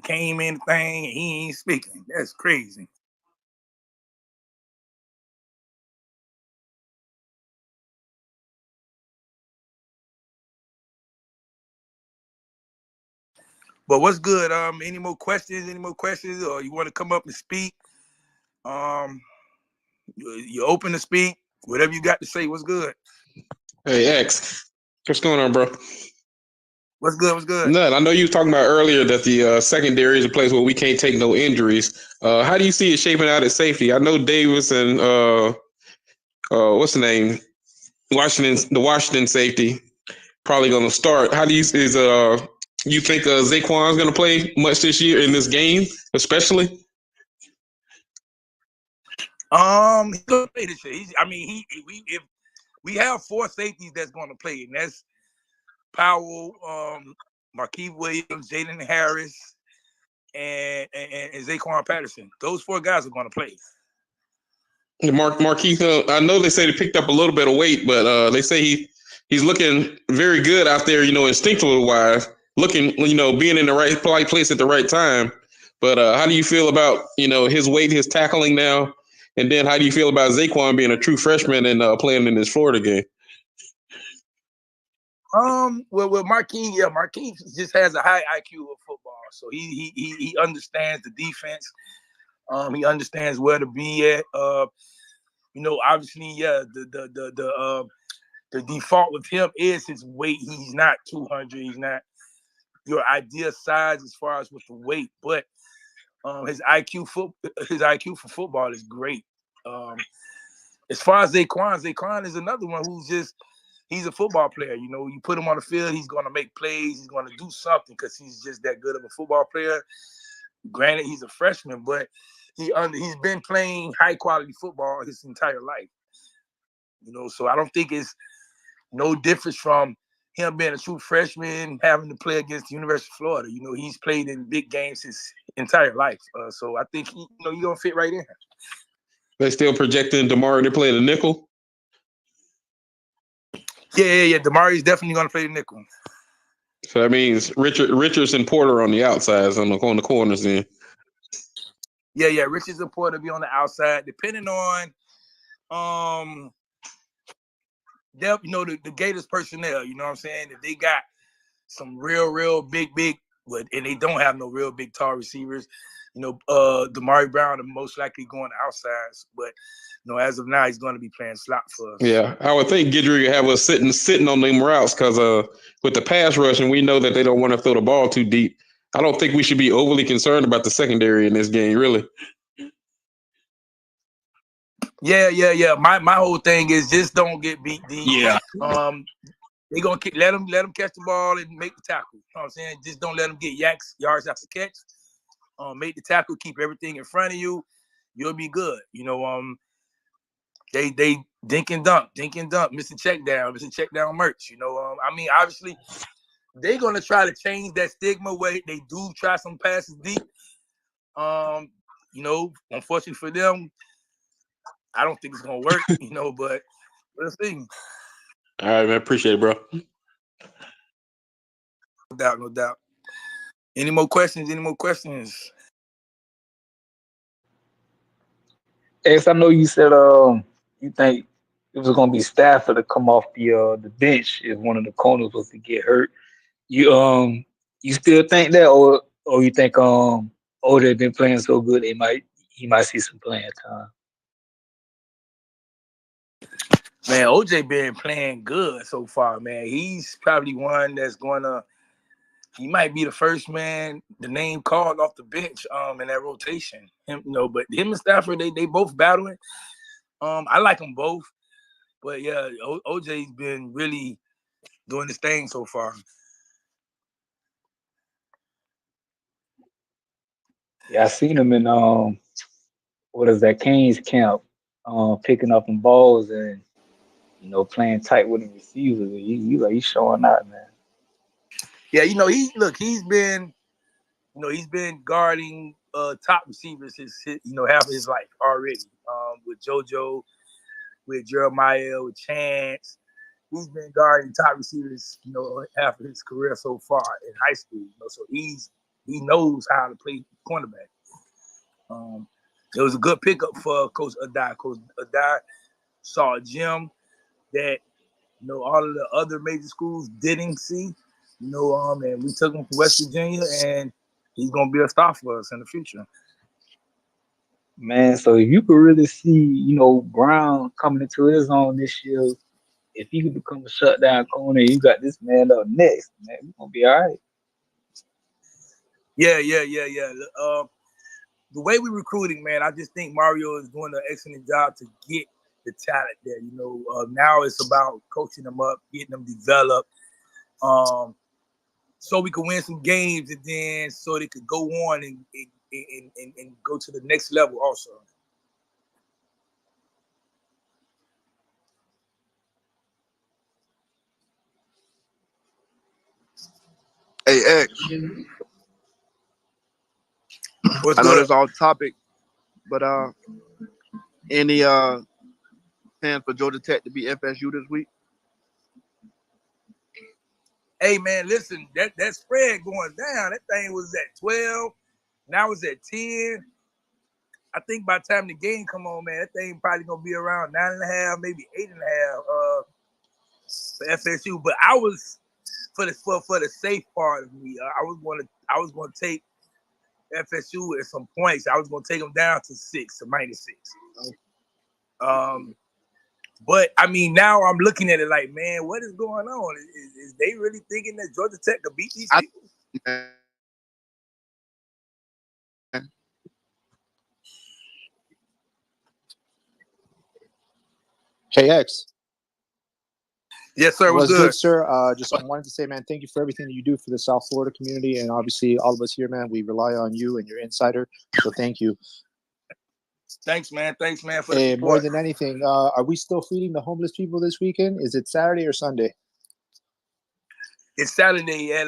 came in the thing and he ain't speaking. That's crazy. But what's good? Any more questions? Any more questions? Or you want to come up and speak? Um, you're open to speak. Whatever you got to say. What's good? Hey X, what's going on, bro? What's good? What's good? None. I know you were talking about earlier that the secondary is a place where we can't take no injuries. How do you see it shaping out at safety? I know Davis and what's the name? The Washington safety probably going to start. How do you you think Zaquan's going to play much this year in this game, especially? He's gonna play this year. If we have 4 safeties that's going to play, and that's Powell, Marquise Williams, Jaden Harris, and Zaquan Patterson. Those 4 guys are going to play. Marquise, I know they say they picked up a little bit of weight, but they say he's looking very good out there, instinctually wise, looking, being in the right place at the right time. But how do you feel about, his weight, his tackling now? And then how do you feel about Zaquan being a true freshman and playing in this Florida game? Well, Marquise just has a high IQ of football, so he understands the defense. He understands where to be at. Obviously, yeah, the default with him is his weight. He's not 200. He's not your ideal size as far as with the weight, but his IQ for football is great. As far as Zaquan is another one he's a football player. You put him on the field, he's going to make plays. He's going to do something because he's just that good of a football player. Granted, he's a freshman, but he's been playing high quality football his entire life. So I don't think it's no difference from him being a true freshman, having to play against the University of Florida. He's played in big games his entire life. So I think he's gonna fit right in. They still projecting Damari to play the nickel? Yeah. Damari's definitely gonna play the nickel. So that means Richards and Porter on the outsides, on the corners then. Yeah. Richards and Porter be on the outside, depending on the Gators personnel. You know what I'm saying? If they got some real big and they don't have no real big tall receivers. Damari Brown are most likely going outsides, but as of now, he's going to be playing slot for us. Yeah, I would think Guidry have us sitting on them routes because with the pass rush, and we know that they don't want to throw the ball too deep. I don't think we should be overly concerned about the secondary in this game, really. Yeah. My whole thing is just don't get beat deep. Yeah. They're gonna let them catch the ball and make the tackle. You know what I'm saying? Just don't let them get yards after catch. Make the tackle, keep everything in front of you. You'll be good. They dink and dunk, missing check down merch. Obviously they're gonna try to change that stigma where they do try some passes deep. Unfortunately for them, I don't think it's gonna work. But we'll see. All right, man. Appreciate it, bro. No doubt. Any more questions? X, I know you said you think it was gonna be Stafford to come off the bench if one of the corners was to get hurt. You still think that, or you think OJ been playing so good he might see some playing time? Man, OJ been playing good so far, man. He's probably one that's he might be the first man, the name called off the bench in that rotation. But him and Stafford, they both battling. I like them both. But yeah, OJ's been really doing his thing so far. Yeah, I seen him in what is that, Kane's camp, picking up some balls and playing tight with the receivers. He's showing out, man. Yeah, he's been guarding top receivers his half of his life already. With JoJo, with Jeremiah, with Chance. He's been guarding top receivers, half of his career so far in high school. So he knows how to play cornerback. It was a good pickup for Coach Adai. Coach Adai saw a gem that all of the other major schools didn't see. And we took him from West Virginia, and he's gonna be a star for us in the future. Man, so if you could really see, Brown coming into his own this year, if he could become a shutdown corner, you got this man up next, man, we're gonna be all right. Yeah. The way we're recruiting, man, I just think Mario is doing an excellent job to get the talent there. Now it's about coaching them up, getting them developed, so we can win some games, and then so they could go on and go to the next level also. Hey, X. What's I know good? this off topic, but any plans for Georgia Tech to beat FSU this week? Hey man, listen, that spread going down. That thing was at 12. Now it's at 10. I think by the time the game come on, man, that thing probably gonna be around 9.5, maybe 8.5 for FSU. But I was for the safe part of me. I was gonna take FSU at some points. I was gonna take them down to 6 or -6. But I mean, now I'm looking at it like, man, what is going on? Is they really thinking that Georgia Tech could beat these people? Hey X. Yes, sir. What's good, good, sir? Just wanted to say, man, thank you for everything that you do for the South Florida community, and obviously all of us here, man. We rely on you and your insider, so thank you. Thanks, man. For the support. More than anything, are we still feeding the homeless people this weekend? Is it Saturday or Sunday? It's Saturday at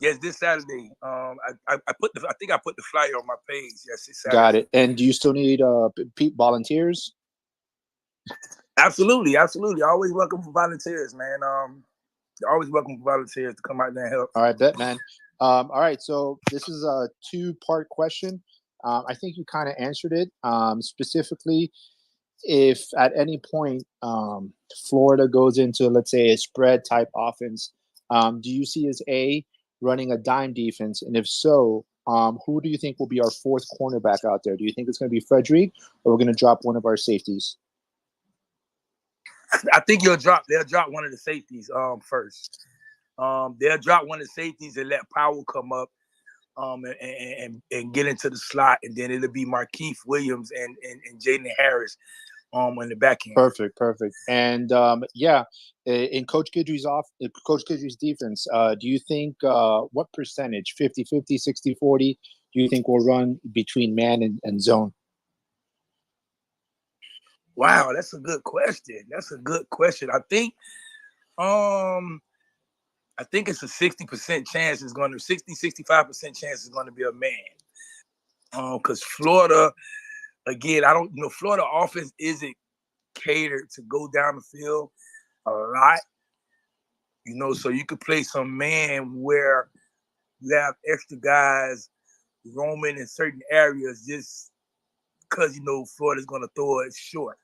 yes, this Saturday. I think I put the flyer on my page. Yes, it's Saturday. Got it. And do you still need volunteers? Absolutely. Always welcome for volunteers, man. Always welcome for volunteers to come out there and help. All right, bet, man. All right, so this is a 2-part question. I think you kind of answered it. Specifically, if at any point Florida goes into, let's say, a spread type offense, do you see as A, running a dime defense? And if so, who do you think will be our fourth cornerback out there? Do you think it's going to be Frederick, or we're going to drop one of our safeties? I think they'll drop one of the safeties first. They'll drop one of the safeties and let Powell come up and get into the slot, and then it'll be Markeith Williams and Jaden Harris on the back end. Perfect. And in Coach Guidry's defense, do you think what percentage, 50-50, 60-40, do you think will run between man and zone? Wow, that's a good question. I think it's a 60% chance 65% chance it's going to be a man. Because Florida, again, Florida offense isn't catered to go down the field a lot. So you could play some man where you have extra guys roaming in certain areas just because Florida's going to throw it short.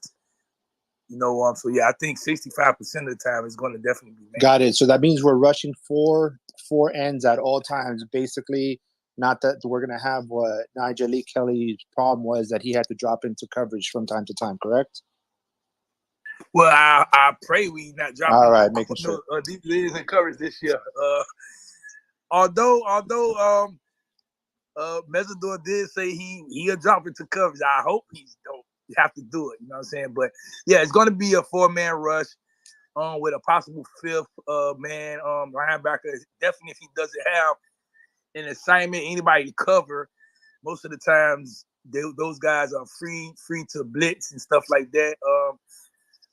So yeah, I think 65% of the time is going to definitely be man. Got it. So that means we're rushing four ends at all times. Basically, not that we're going to have what Nigel Lee Kelly's problem was, that he had to drop into coverage from time to time. Correct? Well, I pray we not drop. All right, making sure. Deep leaders in coverage this year. Although Mesidor did say he'll drop into coverage. I hope he don't have to do it. You know what I'm saying? But yeah, it's going to be a 4-man rush with a possible 5th man linebacker. Definitely, if he doesn't have an assignment, anybody to cover, most of the times those guys are free to blitz and stuff like that.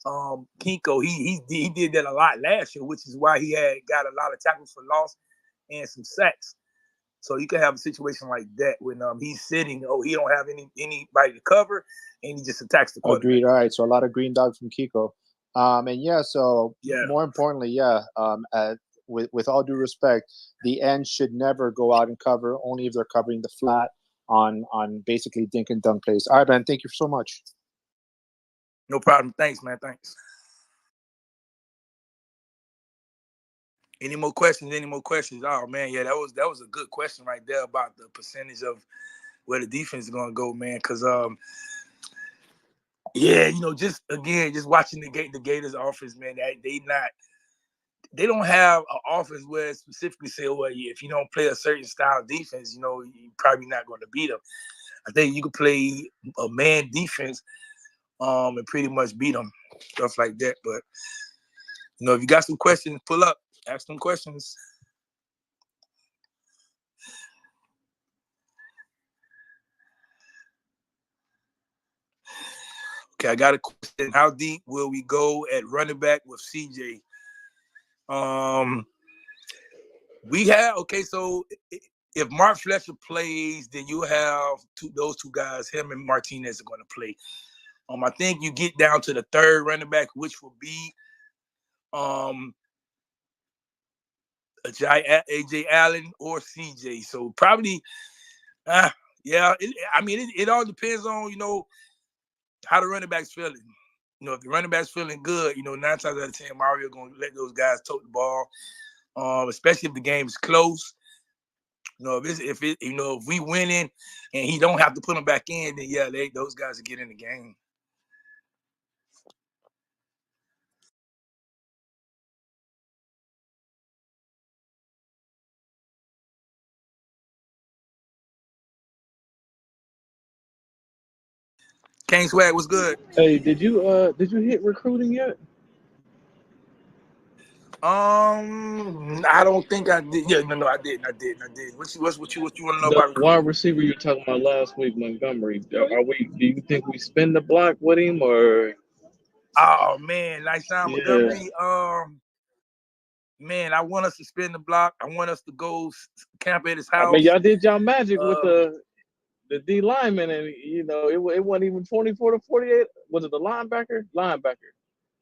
Kinko, he did that a lot last year, which is why he had got a lot of tackles for loss and some sacks. So you can have a situation like that when he's sitting, he don't have anybody to cover, and he just attacks the quarterback. Agreed. All right, so a lot of green dog from Kiko. More importantly, with all due respect, the end should never go out and cover, only if they're covering the flat on basically dink and dunk plays. All right, man, thank you so much. No problem. Thanks, man. Thanks. Any more questions? Oh man, yeah, that was a good question right there about the percentage of where the defense is gonna go, man. Because just watching the Gators offense, man, they don't have an offense where specifically say, well, if you don't play a certain style of defense, you're probably not going to beat them. I think you can play a man defense and pretty much beat them, stuff like that. But if you got some questions, pull up, ask them questions. Okay, I got a question. How deep will we go at running back with CJ? So if Mark Fletcher plays, then you have those two guys, him and Martinez, are going to play. I think you get down to the third running back, which will be AJ Allen or CJ. So probably, it all depends on how the running back's feeling. If the running back's feeling good, 9 times out of 10, Mario gonna let those guys tote the ball. Especially if the game is close. If we winning and he don't have to put them back in, then those guys will get in the game. Kane Swag was good. Hey, did you hit recruiting yet? I don't think I did. Yeah, no, I didn't. What you want to know about recruiting? Wide receiver you were talking about last week, Montgomery. Do you think we spin the block with him or? Oh man, nice time, Montgomery. Man, I want us to spin the block. I want us to go camp at his house. I mean, y'all did y'all magic with the D lineman, and it wasn't even 24 to 48. Was it the linebacker?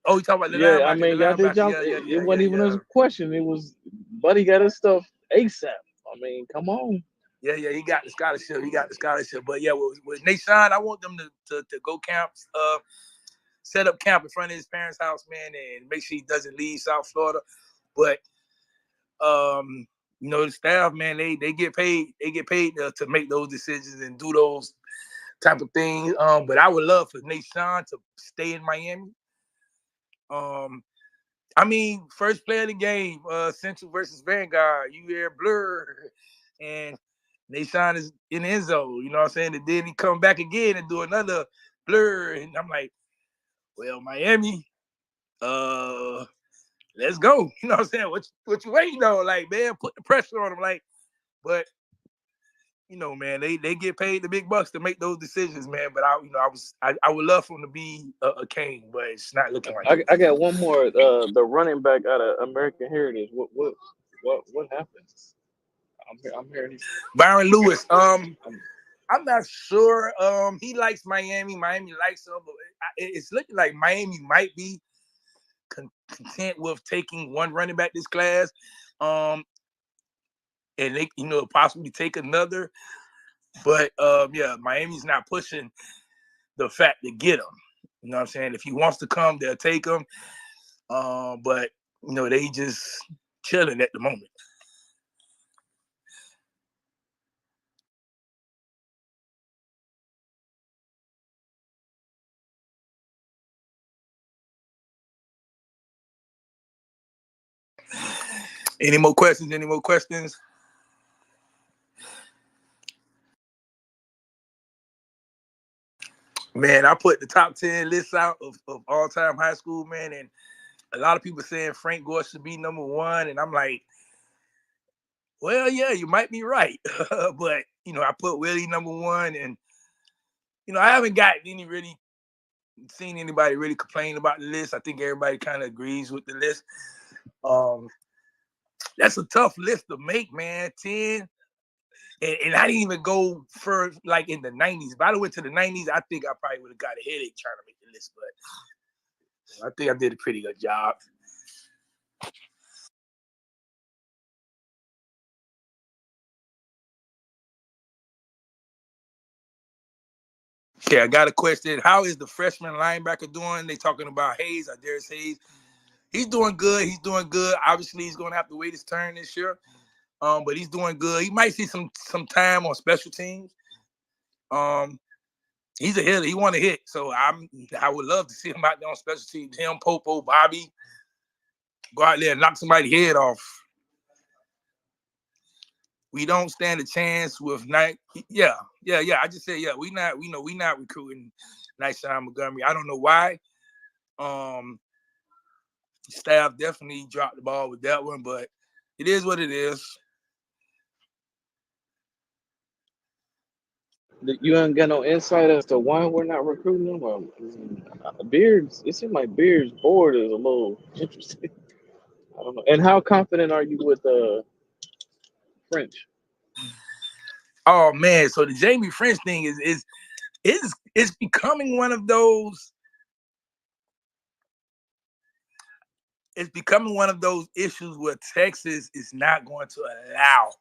Oh, you talking about the linebacker? Yeah, I mean, y'all did y'all. It wasn't even a question. It was Buddy got his stuff ASAP. I mean, come on. Yeah, he got the scholarship. But yeah, with Nashawn, I want them to go camp, set up camp in front of his parents' house, man, and make sure he doesn't leave South Florida. But the staff, man, they get paid. They get paid to make those decisions and do those type of things. But I would love for Nashawn to stay in Miami. I mean, first play of the game, Central versus Vanguard. You hear blur, and Nashawn is in the end zone. You know what I'm saying? And then he come back again and do another blur, and I'm like, well, Miami, let's go. You know what I'm saying? What you waiting on? Like, man, put the pressure on them. Like, but man, they get paid the big bucks to make those decisions, man. But I would love for him to be a king, but it's not looking like it. I got one more. The running back out of American Heritage. What happened? I'm hearing Byron Lewis. I'm not sure. He likes Miami. Miami likes him, but it's looking like Miami might be content with taking one running back this class, and they possibly take another. But yeah, Miami's not pushing the fact to get him. You know what I'm saying? If he wants to come, they'll take him. But they just chilling at the moment. Any more questions? Man, I put the top 10 lists out of all-time high school, man, and a lot of people saying Frank Gore should be number one, and I'm like, well, yeah, you might be right. But, I put Willie number one, and, I haven't seen anybody really complain about the list. I think everybody kind of agrees with the list. That's a tough list to make, man. 10. And I didn't even go for like in the 90s. If I went to the 90s, I think I probably would have got a headache trying to make the list. But I think I did a pretty good job. Okay, I got a question. How is the freshman linebacker doing? They talking about Hayes, Darius Hayes. He's doing good. Obviously, he's going to have to wait his turn this year. But he's doing good. He might see some time on special teams. He's a hitter. He want to hit. So I would love to see him out there on special teams. Him, Popo, Bobby, go out there and knock somebody's head off. We don't stand a chance with Night. Yeah. I just said we not recruiting Nightshine Montgomery. I don't know why. Staff definitely dropped the ball with that one, but it is what it is. You ain't got no insight as to why we're not recruiting them. Beard's. It seems like Beard's board is a little interesting. I don't know. And how confident are you with French? Oh man, so the Jamie French thing is becoming one of those. It's becoming one of those issues where Texas is not going to allow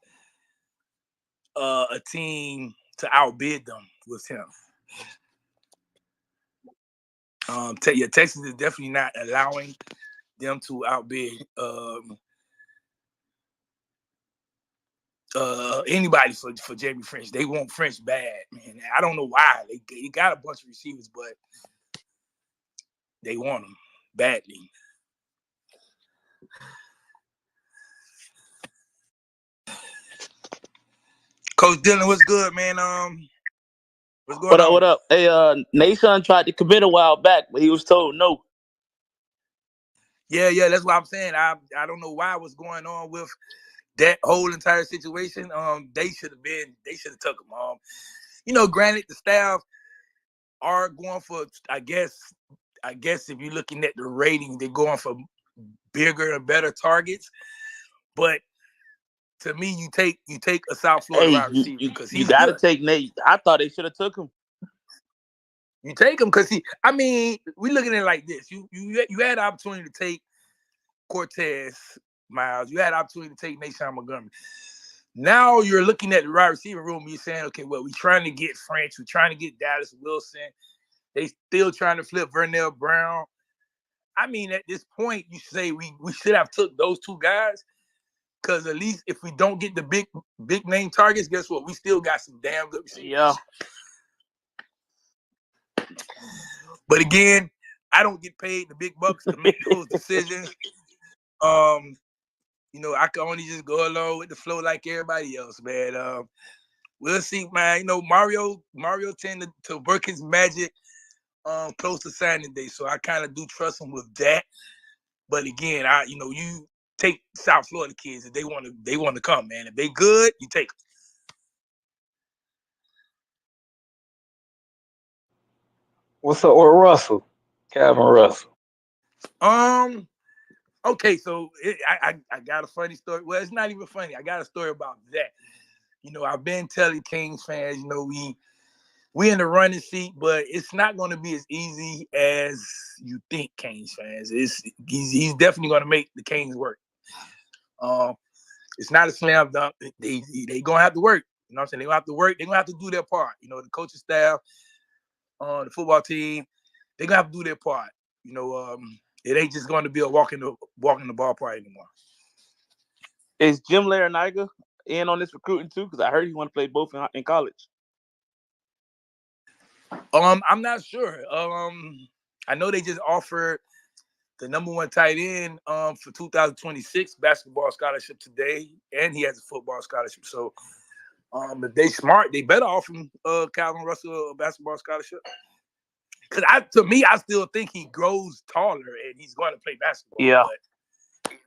a team to outbid them with him. Texas is definitely not allowing them to outbid anybody for Jamie French. They want French bad, man. I don't know why. They got a bunch of receivers, but they want them badly. Coach Dillon, what's good, man? What's going on? What up? Hey, Nason tried to commit a while back, but he was told no. Yeah, that's what I'm saying. I don't know why what's going on with that whole entire situation. They should have took him. Granted, the staff are going for, I guess if you're looking at the rating, they're going for bigger and better targets. But to me, you take a South Florida wide receiver because you got to take Nate. I thought they should have took him. You take him because we're looking at it like this. You had the opportunity to take Cortez Miles. You had the opportunity to take Nation Montgomery. Now you're looking at the wide receiver room. You're saying, okay, well, we're trying to get French. We're trying to get Dallas Wilson. They still trying to flip Vernell Brown. I mean, at this point, you say we should have took those two guys because at least if we don't get the big name targets, guess what? We still got some damn good receivers. Yeah. But again, I don't get paid the big bucks to make those decisions. I can only just go along with the flow like everybody else, man. We'll see, man. Mario tended to work his magic close to signing day, so I kind of do trust him with that. But again, you take South Florida kids if they want to come, man. If they good, you take them. What's up with Russell? Calvin Russell. Okay, so I got a funny story. Well, it's not even funny. I got a story about that. I've been telling Kings fans, we in the running seat, but it's not going to be as easy as you think, Kings fans. He's definitely going to make the Kings work. It's not a slam dunk. They going to have to work. You know what I'm saying? They're going to have to work. They're going to have to do their part. The coaching staff, the football team, they're going to have to do their part. It ain't just going to be a walk in the ballpark anymore. Is Jim Larinaga in on this recruiting too? Because I heard he want to play both in college. I'm not sure. I know they just offered the number 1 tight end for 2026 basketball scholarship today, and he has a football scholarship. So if they smart, they better offer him Calvin Russell a basketball scholarship. Because to me, I still think he grows taller and he's going to play basketball. Yeah. But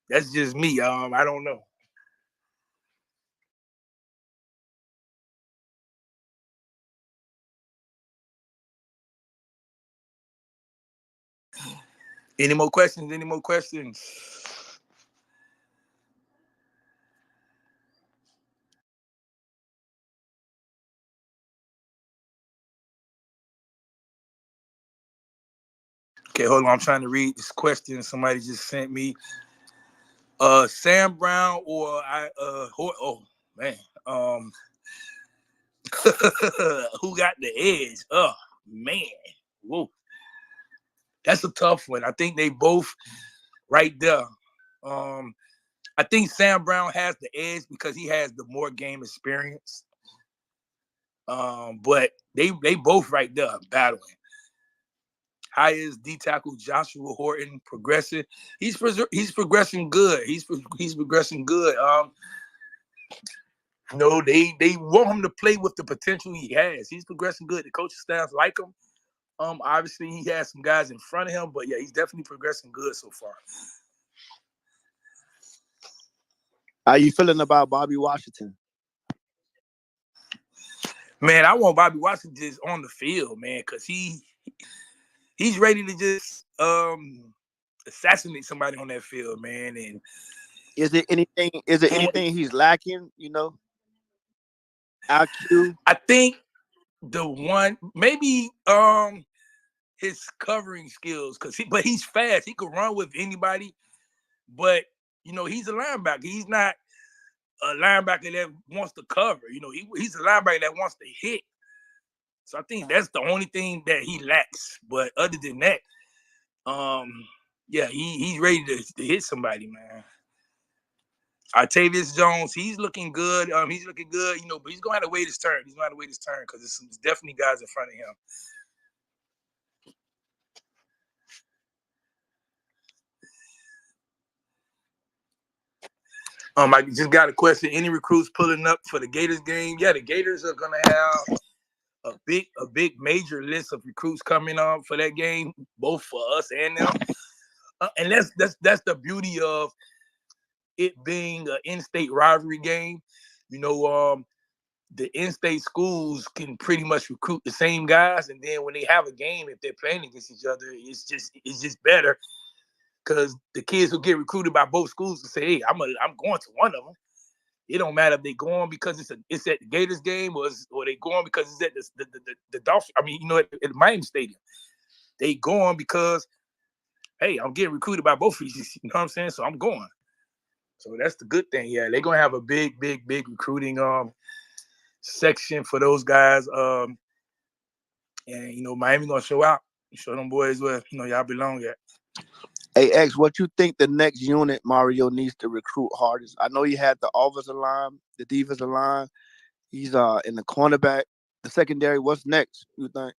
that's just me. I don't know. Any more questions? Okay, hold on. I'm trying to read this question somebody just sent me. Sam Brown or man. Who got the edge? Oh man. Whoa. That's a tough one. I think they both right there. I think Sam Brown has the edge because he has the more game experience. But they both right there battling. How is D tackle Joshua Horton progressing? He's progressing good. He's progressing good. They want him to play with the potential he has. He's progressing good. The coaching staff like him. Obviously he has some guys in front of him, but yeah, he's definitely progressing good so far. How you feeling about Bobby Washington? Man, I want Bobby Washington just on the field, man, because he's ready to just assassinate somebody on that field, man. And is it anything he's lacking? IQ. I think the one maybe his covering skills, but he's fast. He could run with anybody. But he's a linebacker. He's not a linebacker that wants to cover. He's a linebacker that wants to hit. So I think that's the only thing that he lacks. But other than that, yeah, he's ready to hit somebody, man. Artavius Jones, he's looking good. But he's gonna have to wait his turn. He's gonna have to wait his turn because there's definitely guys in front of him. I just got a question. Any recruits pulling up for the Gators game? Yeah, the Gators are gonna have a big major list of recruits coming up for that game, both for us and them. And that's the beauty of it being an in-state rivalry game. The in-state schools can pretty much recruit the same guys, and then when they have a game, if they're playing against each other, it's just better because the kids will get recruited by both schools and say, "Hey, I'm going to one of them." It don't matter if they going because it's at the Gators game or they going because it's at the Dolphins. I mean, at Miami Stadium. They going because, hey, I'm getting recruited by both of these. You know what I'm saying? So I'm going. So that's the good thing. Yeah, they're gonna have a big recruiting section for those guys. And Miami gonna show out. Show them boys where y'all belong at. Hey X, what you think the next unit Mario needs to recruit hardest? I know he had the offensive line, the defensive line. He's in the cornerback, the secondary. What's next? You think?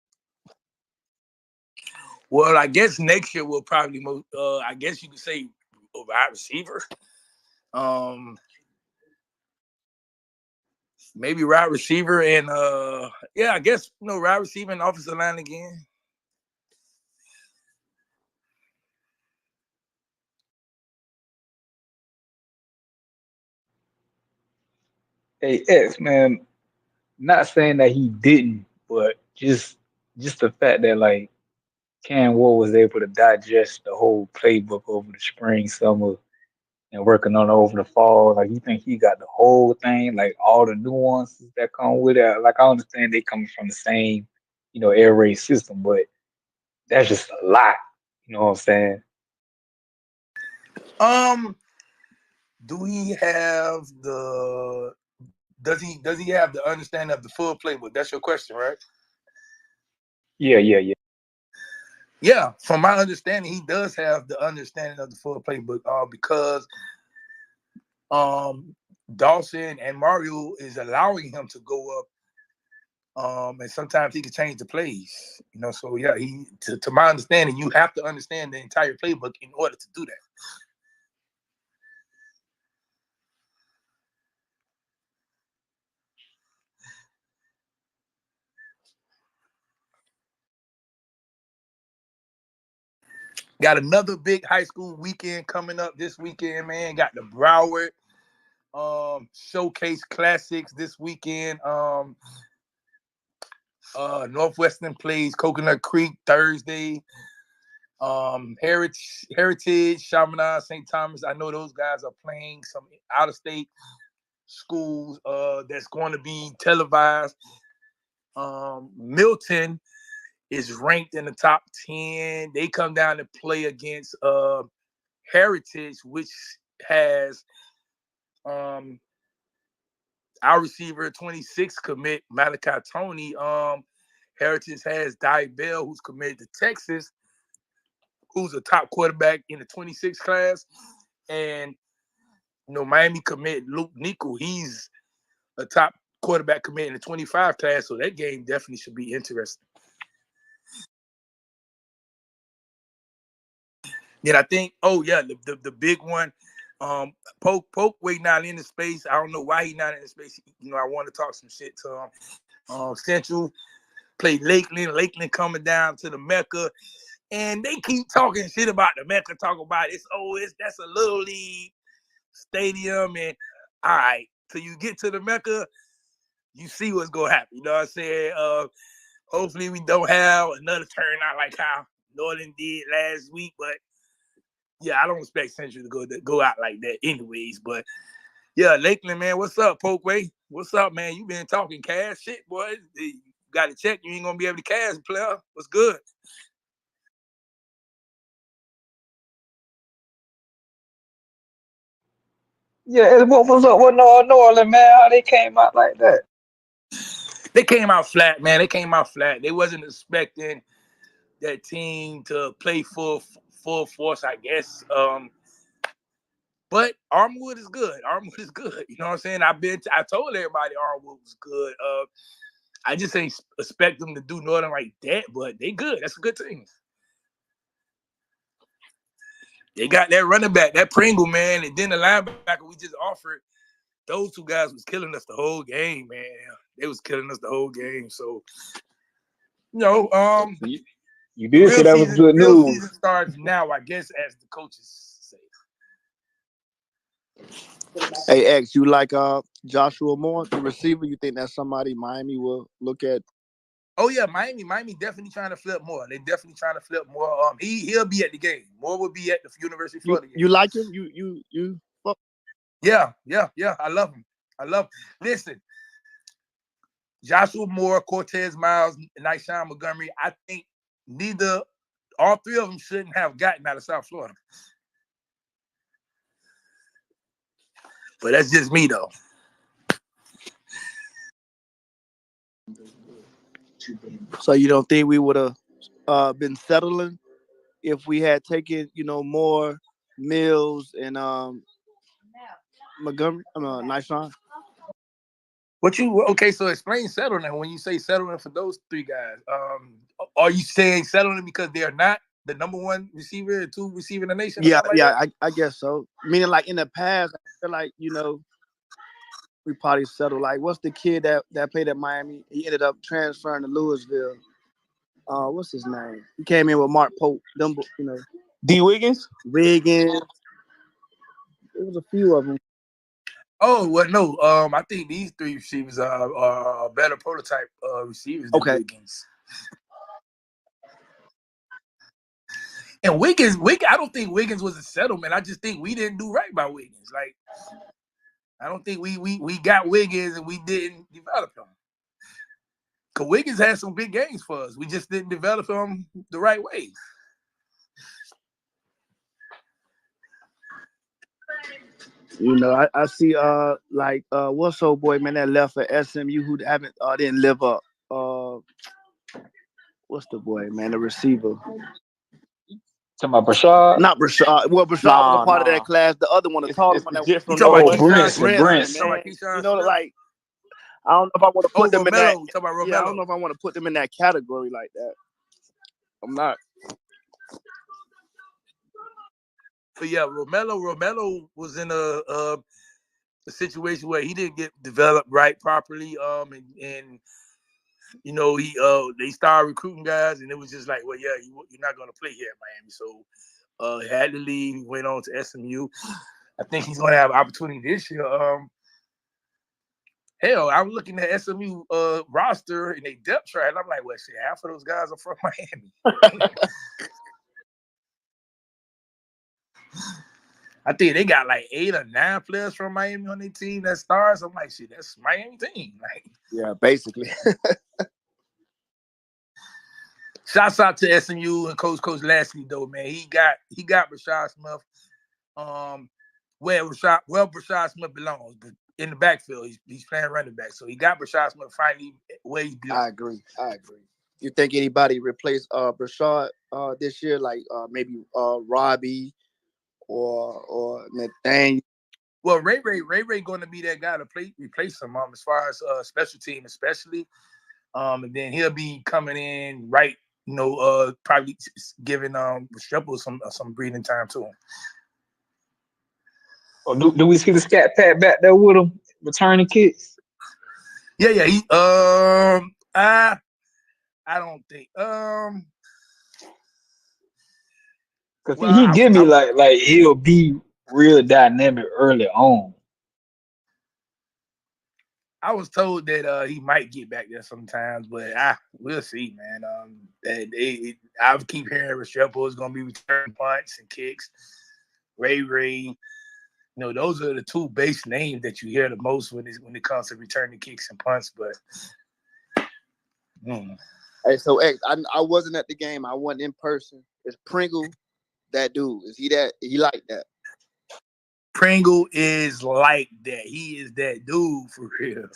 Well, I guess next year we'll probably I guess you could say a wide receiver. Um, maybe wide receiver and yeah, I guess wide receiver and offensive line again. Hey X, man, not saying that he didn't, but just the fact that like Cam Ward was able to digest the whole playbook over the spring, summer, and working on it over the fall. Like you think he got the whole thing, like all the nuances that come with it. Like I understand they come from the same, air raid system, but that's just a lot. You know what I'm saying? Um, do he have the? Does he have the understanding of the full playbook? That's your question, right? Yeah. Yeah, from my understanding, he does have the understanding of the full playbook. Because Dawson and Mario is allowing him to go up. And sometimes he can change the plays. So yeah, to my understanding, you have to understand the entire playbook in order to do that. Got another big high school weekend coming up this weekend, man. Got the Broward Showcase Classics this weekend. Northwestern plays Coconut Creek Thursday. Heritage, Chaminade, St. Thomas. I know those guys are playing some out of state schools that's going to be televised. Milton is ranked in the top 10. They come down to play against Heritage, which has our receiver 26 commit Malachi Tony. Heritage has Dye Bell, who's committed to Texas, who's a top quarterback in the 26 class. And Miami commit Luke Nichol. He's a top quarterback commit in the 25 class. So that game definitely should be interesting. Then I think, the big one, Poke way not in the space. I don't know why he's not in the space. I want to talk some shit to him. Central played Lakeland. Lakeland coming down to the Mecca. And they keep talking shit about the Mecca, talking about that's a little league stadium. And all right, till you get to the Mecca, you see what's gonna happen. You know what I'm saying? Hopefully we don't have another turnout like how Northern did last week, but yeah, I don't expect Central to go out like that anyways. But yeah, Lakeland, man, what's up, Pokeway? What's up, man? You been talking cash shit, boy. You got to check. You ain't gonna be able to cash, player. What's good? Yeah, what was up with New Orleans, man? How they came out like that? They came out flat, man. They came out flat. They wasn't expecting that team to play full force, I guess. But Armwood is good. Armwood is good. You know what I'm saying? I told everybody Armwood was good. I just ain't expect them to do Northern like that, but they good. That's a good team. They got that running back, that Pringle, man, and then the linebacker we just offered. Those two guys was killing us the whole game, man. They was killing us the whole game. So, You did say that was good real news. season starts now, I guess, as the coaches say. Hey X, you like Joshua Moore, the receiver? You think that's somebody Miami will look at? Oh yeah, Miami definitely trying to flip more. They definitely trying to flip more. He'll be at the game. Moore will be at the University of Florida game. You like him? You fuck. Yeah. I love him. Listen, Joshua Moore, Cortez Miles, Nyshawn Montgomery. I think all three of them shouldn't have gotten out of South Florida. But that's just me though. So you don't think we would have been settling if we had taken, more Mills and Montgomery, Nice Sean. Okay? So explain settling. When you say settling for those three guys, are you saying settling because they're not the number one receiver, two receiver in the nation, or Yeah, something like that? I guess so. Meaning, like in the past, I feel like we probably settled. Like, what's the kid that played at Miami? He ended up transferring to Louisville. What's his name? He came in with Mark Pope. D. Wiggins. Wiggins. There was a few of them. Oh well, no. I think these three receivers are better prototype receivers than Wiggins. And Wiggins, I don't think Wiggins was a settlement. I just think we didn't do right by Wiggins. Like, I don't think we got Wiggins and we didn't develop him. Because Wiggins had some big games for us. We just didn't develop him the right way. I see what's old boy, man, that left for SMU who didn't live up. What's the boy, man, the receiver? Talking about Brashad? Not Brashad. Well, Brashad was a part of that class. The other one, the taller one. You talking about Brinson, man. Like, I don't know if I want to put them in that. You talking about Romello? Yeah, I don't know if I want to put them in that category like that. I'm not. But yeah, Romello was in a situation where he didn't get developed right properly. And he they started recruiting guys, and it was just like, well, yeah, you're not going to play here at Miami. So he had to leave. He went on to SMU. I think he's going to have an opportunity this year. Hell, I'm looking at SMU roster and they depth chart, and I'm like, well, shit, half of those guys are from Miami. I think they got like 8 or 9 players from Miami on their team that stars. I'm like, shit, that's Miami team. Like, yeah, basically. Shouts out to SMU and Coach Lashley though, man. He got Rashad Smith where Rashad Smith belongs, but in the backfield, he's playing running back. So he got Rashad Smith finally where he belongs. I agree. You think anybody replace Rashad this year, like maybe Robbie or Nathaniel? Well, Ray going to be that guy to replace him as far as special team, especially. And then he'll be coming in right, probably giving Restrepo some breathing time to him. Oh, do we see the scat pat back there with him returning kicks? Yeah. He I don't think because he give me like he'll be real dynamic early on. I was told that he might get back there sometimes, but we'll see, man. I keep hearing Restrepo is going to be returning punts and kicks. Ray, those are the two base names that you hear the most when it comes to returning kicks and punts. But hey, so X, I wasn't at the game. I wasn't in person. Is Pringle that dude? Is he that? He like that? Pringle is like that. He is that dude for real.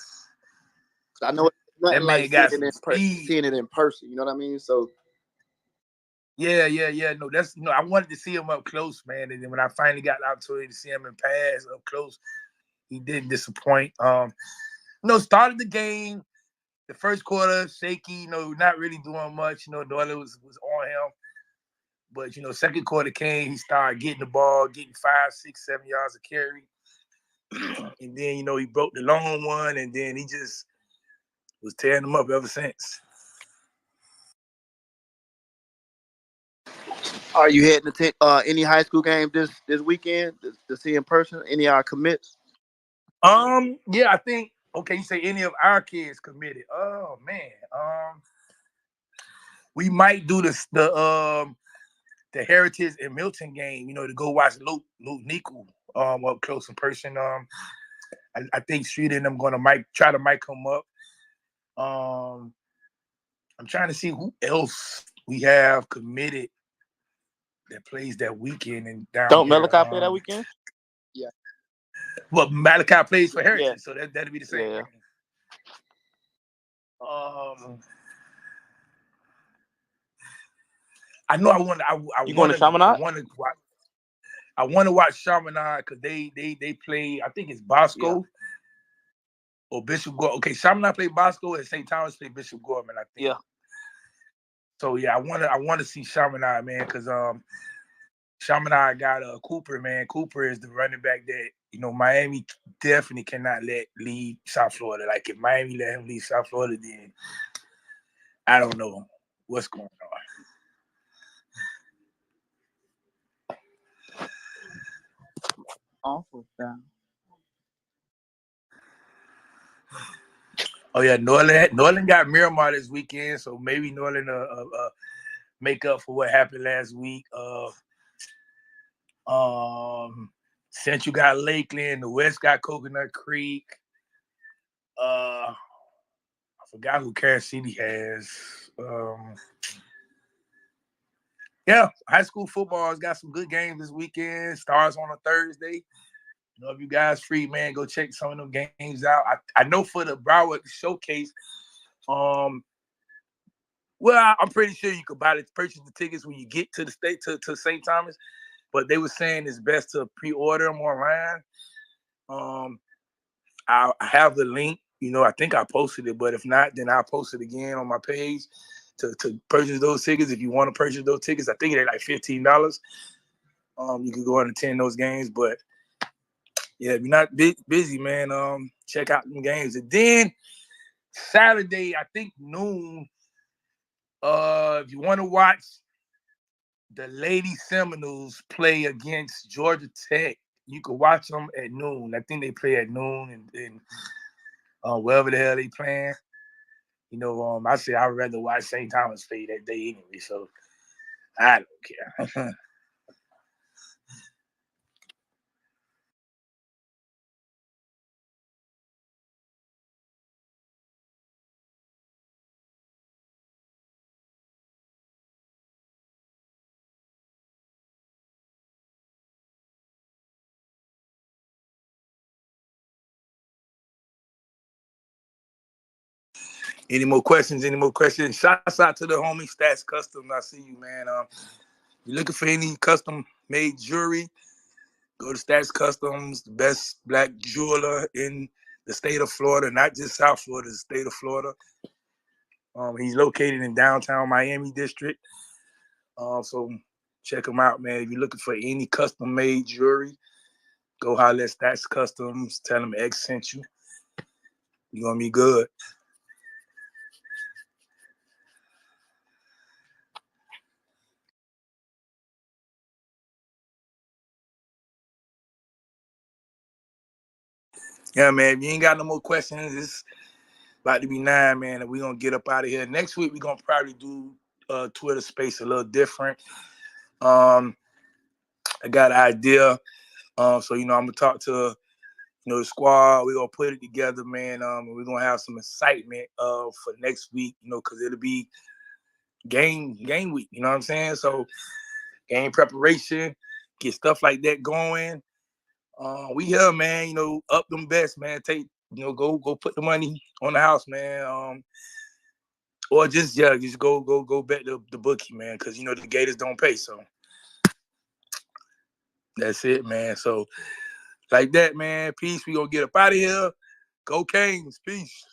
I know it's nothing that man like got seeing it in person. You know what I mean? So yeah. No, I wanted to see him up close, man. And then when I finally got the opportunity to see him in pass up close, he didn't disappoint. Started the game, the first quarter shaky. Not really doing much. Doyle was on him. But, second quarter came, he started getting the ball, getting 5, 6, 7 yards of carry. And then, he broke the long one, and then he just was tearing them up ever since. Are you heading to any high school game this weekend to see in person? Any of our commits? Yeah, I think, okay, you say any of our kids committed. Oh, man. We might do the Heritage and Milton game, to go watch Luke Niku up close in person. I think Street and them going to try to mic him up. I'm trying to see who else we have committed that plays that weekend and down Don't here. Malachi play that weekend? Yeah. Well, Malachi plays for Heritage, so that'd be the same. Yeah. I know I want You going to Chaminade? I want to watch Chaminade because they play. I think it's Bosco or Bishop Gorman. Okay, Chaminade play Bosco and St. Thomas play Bishop Gorman. I think. Yeah. So yeah, I want to see Chaminade, man, because Chaminade got Cooper, man. Cooper is the running back that Miami definitely cannot let leave South Florida. Like if Miami let him leave South Florida, then I don't know what's going on. Awful down. Oh yeah, Norland got Miramar this weekend, so maybe Norland make up for what happened last week. Central got Lakeland, the West got Coconut Creek. I forgot who Kansas City has. Yeah, high school football has got some good games this weekend. Starts on a Thursday. If you guys free, man, go check some of them games out. I know for the Broward Showcase, well, I'm pretty sure you could purchase the tickets when you get to the state to St. Thomas, but they were saying it's best to pre-order them online. I have the link. I think I posted it, but if not, then I'll post it again on my page to purchase those tickets. If you want to purchase those tickets, I think they're like $15. You can go and attend those games, but yeah, if you're not busy, man, check out them games. And then Saturday, I think noon. If you want to watch the Lady Seminoles play against Georgia Tech, you can watch them at noon. I think they play at noon and wherever the hell they playing. I say I'd rather watch St. Thomas play that day anyway, so I don't care. Any more questions? Shouts out to the homie Stats Custom. I see you, man. You're looking for any custom made jewelry, go to Stats Customs, the best black jeweler in the state of Florida, not just South Florida, the state of Florida. He's located in downtown Miami district. So check him out, man. If you're looking for any custom made jewelry, go holler at Stats Customs. Tell him X sent you. You're gonna be good. Yeah, man. If you ain't got no more questions, it's about to be 9, man, and we're gonna get up out of here. Next week we're gonna probably do Twitter space a little different. I got an idea. So I'm gonna talk to the squad. We're gonna put it together, man. And we're gonna have some excitement for next week, because it'll be game week, you know what I'm saying? So game preparation, get stuff like that going. We here, man, up them best, man. Take, go put the money on the house, man. Or just go bet the bookie, man, because the Gators don't pay. So that's it, man. So like that, man. Peace. We gonna get up out of here. Go Canes. Peace.